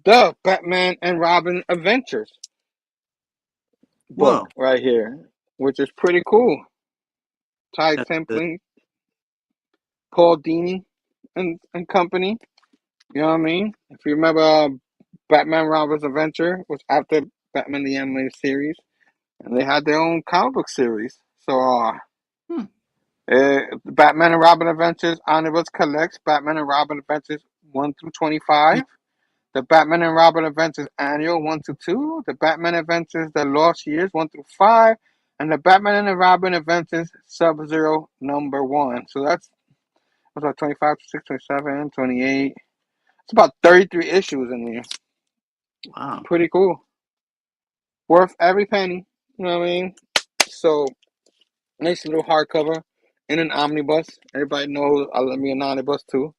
the Batman and Robin Adventures book right here, which is pretty cool. Ty Templing, Paul Dini, and company. You know what I mean? If you remember, Batman Robin's Adventure was after Batman the Animated Series, and they had their own comic book series. So, Batman and Robin Adventures Omnibus collects Batman and Robin Adventures 1 through 25. The Batman and Robin Adventures Annual 1 to 2. The Batman Adventures The Lost Years 1 through 5. And the Batman and Robin Adventures Sub-Zero number 1. So that's about 25, 26, 27, 28. It's about 33 issues in there. Wow. Pretty cool. Worth every penny. You know what I mean? So, nice little hardcover in an omnibus. Everybody knows I love me an omnibus too.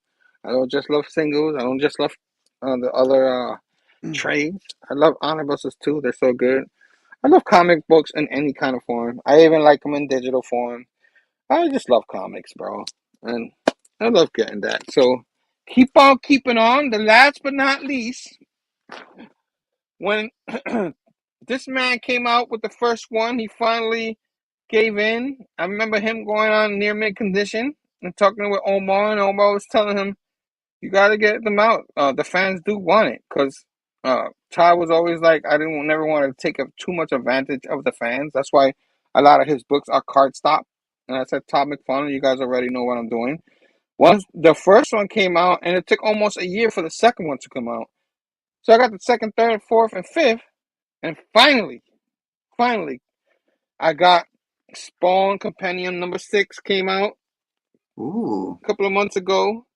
I don't just love singles. I don't just love the other trades. I love omnibuses too. They're so good. I love comic books in any kind of form. I even like them in digital form. I just love comics, bro. And I love getting that. So keep on keeping on. The last but not least, when this man came out with the first one, he finally gave in. I remember him going on near mid condition and talking with Omar, and Omar was telling him, "You got to get them out. The fans do want it." Because Ty was always like, "I didn't never want to take up too much advantage of the fans." That's why a lot of his books are card stop. And I said, Todd McFarlane, you guys already know what I'm doing. Once the first one came out, and it took almost a year for the second one to come out. So I got the second, third, fourth, and fifth, and finally, I got Spawn Compendium number 6 came out a couple of months ago.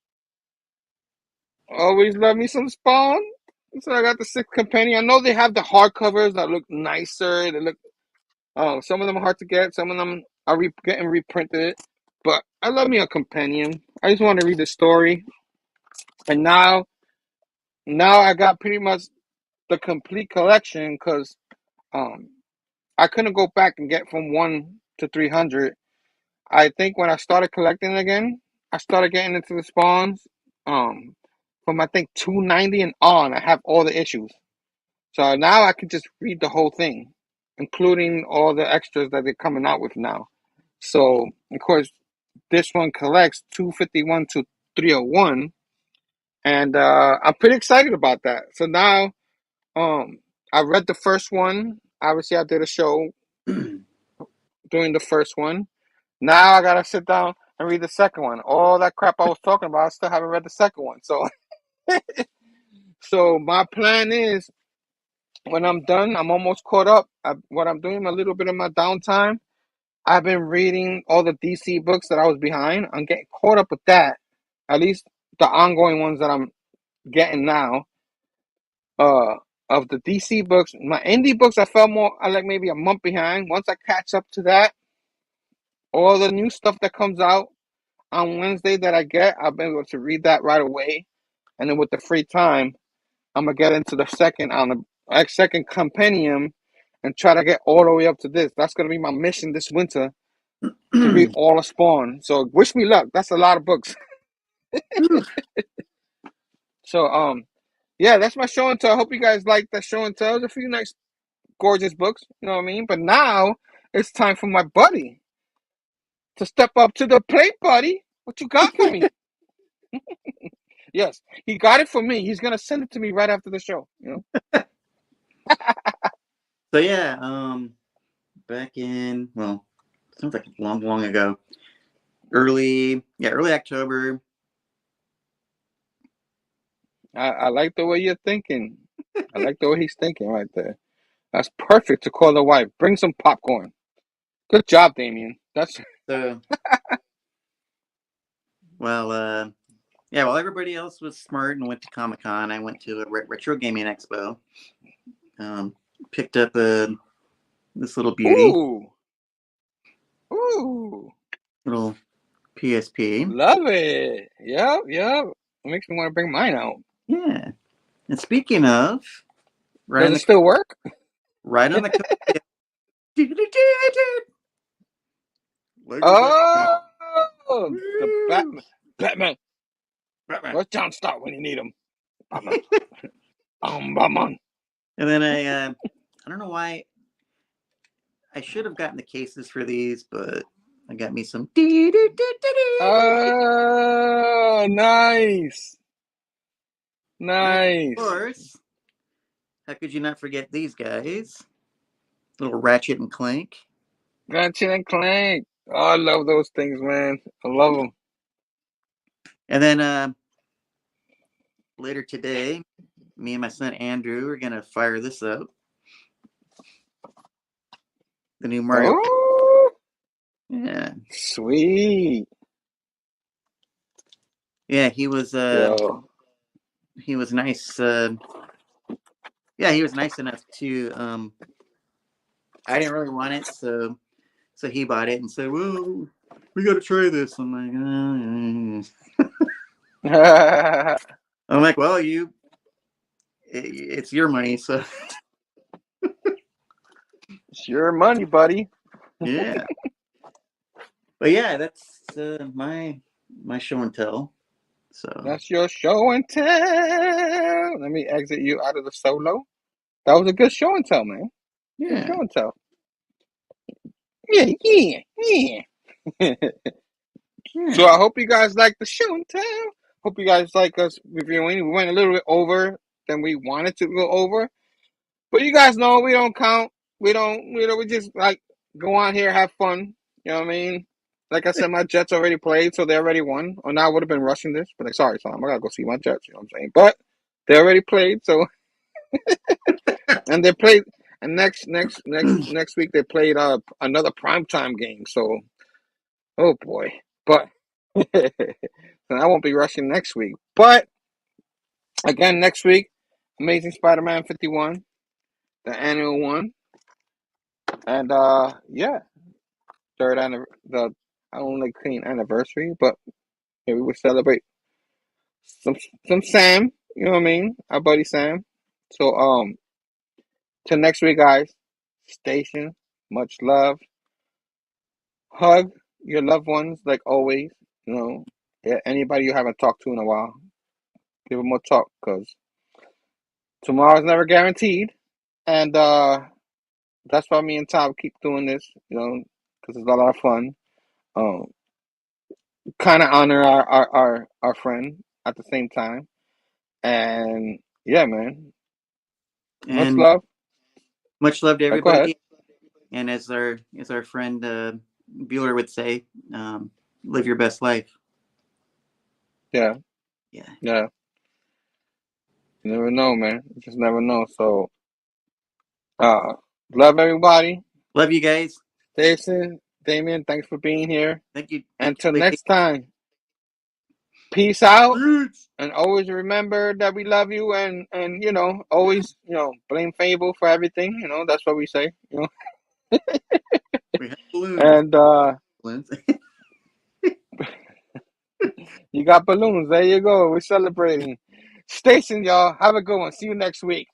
Always love me some Spawn. So I got the 6th Compendium. I know they have the hardcovers that look nicer. They look, some of them are hard to get. Some of them are getting reprinted. But I love me a Compendium. I just want to read the story. And now I got pretty much the complete collection because I couldn't go back and get from 1 to 300. I think when I started collecting again, I started getting into the Spawns. From I think 290 and on, I have all the issues. So now I can just read the whole thing, including all the extras that they're coming out with now. So of course, this one collects 251 to 301, and I'm pretty excited about that. So now, I read the first one. Obviously, I did a show doing the first one. Now I gotta sit down and read the second one. All that crap I was talking about, I still haven't read the second one. So, so my plan is when I'm done, I'm almost caught up. What I'm doing a little bit of my downtime, I've been reading all the DC books that I was behind. I'm getting caught up with that. At least the ongoing ones that I'm getting now. Of the DC books, my indie books, I like maybe a month behind. Once I catch up to that, all the new stuff that comes out on Wednesday that I get, I'll be able to read that right away. And then with the free time, I'm gonna get into the second compendium and try to get all the way up to this. That's gonna be my mission this winter to read all of Spawn. So wish me luck. That's a lot of books. So yeah, that's my show and tell. I hope you guys like that show and tell. There's a few nice, gorgeous books. You know what I mean? But now it's time for my buddy to step up to the plate, buddy. What you got for me? Yes, he got it for me. He's gonna send it to me right after the show. You know. So yeah, back in sounds like long ago, early October. I like the way you're thinking. I like the way he's thinking right there. That's perfect to call the wife. Bring some popcorn. Good job, Damien. That's So, well, yeah, while everybody else was smart and went to Comic-Con, I went to a retro gaming expo. Picked up this little beauty, ooh. little PSP. Love it. Yep. It makes me want to bring mine out. Yeah. And speaking of, Does it still work? right on the coat. Oh, the Batman. Where's John Stott when you need him? Batman. Batman. And then I don't know why I should have gotten the cases for these, but I got me some. Oh, nice. And of course, how could you not forget these guys? Little Ratchet and Clank. Ratchet and Clank. Oh, I love those things, man. I love them. And then later today, me and my son Andrew are gonna fire this up. The new Mario. Oh, yeah. Sweet. Yeah, he was nice. Yeah, he was nice enough to. I didn't really want it, so he bought it and said, "Well, we got to try this." I'm like, "Well, it's your money, so." It's your money, buddy. Yeah. But yeah, that's my show and tell. So that's your show and tell. Let me exit you out of the solo. That was a good show and tell, man. yeah. Good show and tell. Yeah. So I hope you guys like the show and tell. Hope you guys like us reviewing. We went a little bit over than we wanted to go over. But you guys know we don't count. We just like go on here, have fun. You know what I mean? Like I said, my Jets already played, so they already won. Or now I would have been rushing this, but like, sorry, Tom, I gotta go see my Jets. You know what I'm saying? But they already played, so and they played. And next week they played another primetime game. So, oh boy, but and I won't be rushing next week. But again, next week, Amazing Spider-Man 51, the annual one. And yeah, the I don't like clean anniversary, but maybe we'll celebrate some Sam. You know what I mean? Our buddy Sam. So till next week, guys. Station, much love. Hug your loved ones like always. You know, anybody you haven't talked to in a while, give them a talk because tomorrow's never guaranteed, and that's why me and Tom keep doing this. You know, because it's a lot of fun. Um, kind of honor our friend at the same time. And yeah, man, much And love. much love to Go ahead. everybody. And as our friend Bueller would say, live your best life. Yeah. Yeah. You never know, man. You just never know. So, love everybody. Love you guys. Jason, Damien, thanks for being here. Thank you. Until next time, peace out. And always remember that we love you, and you know, always, you know, blame Phable for everything. You know, that's what we say. You know. We have balloons. And balloons. you got balloons. There you go. We're celebrating. Station, y'all. Have a good one. See you next week.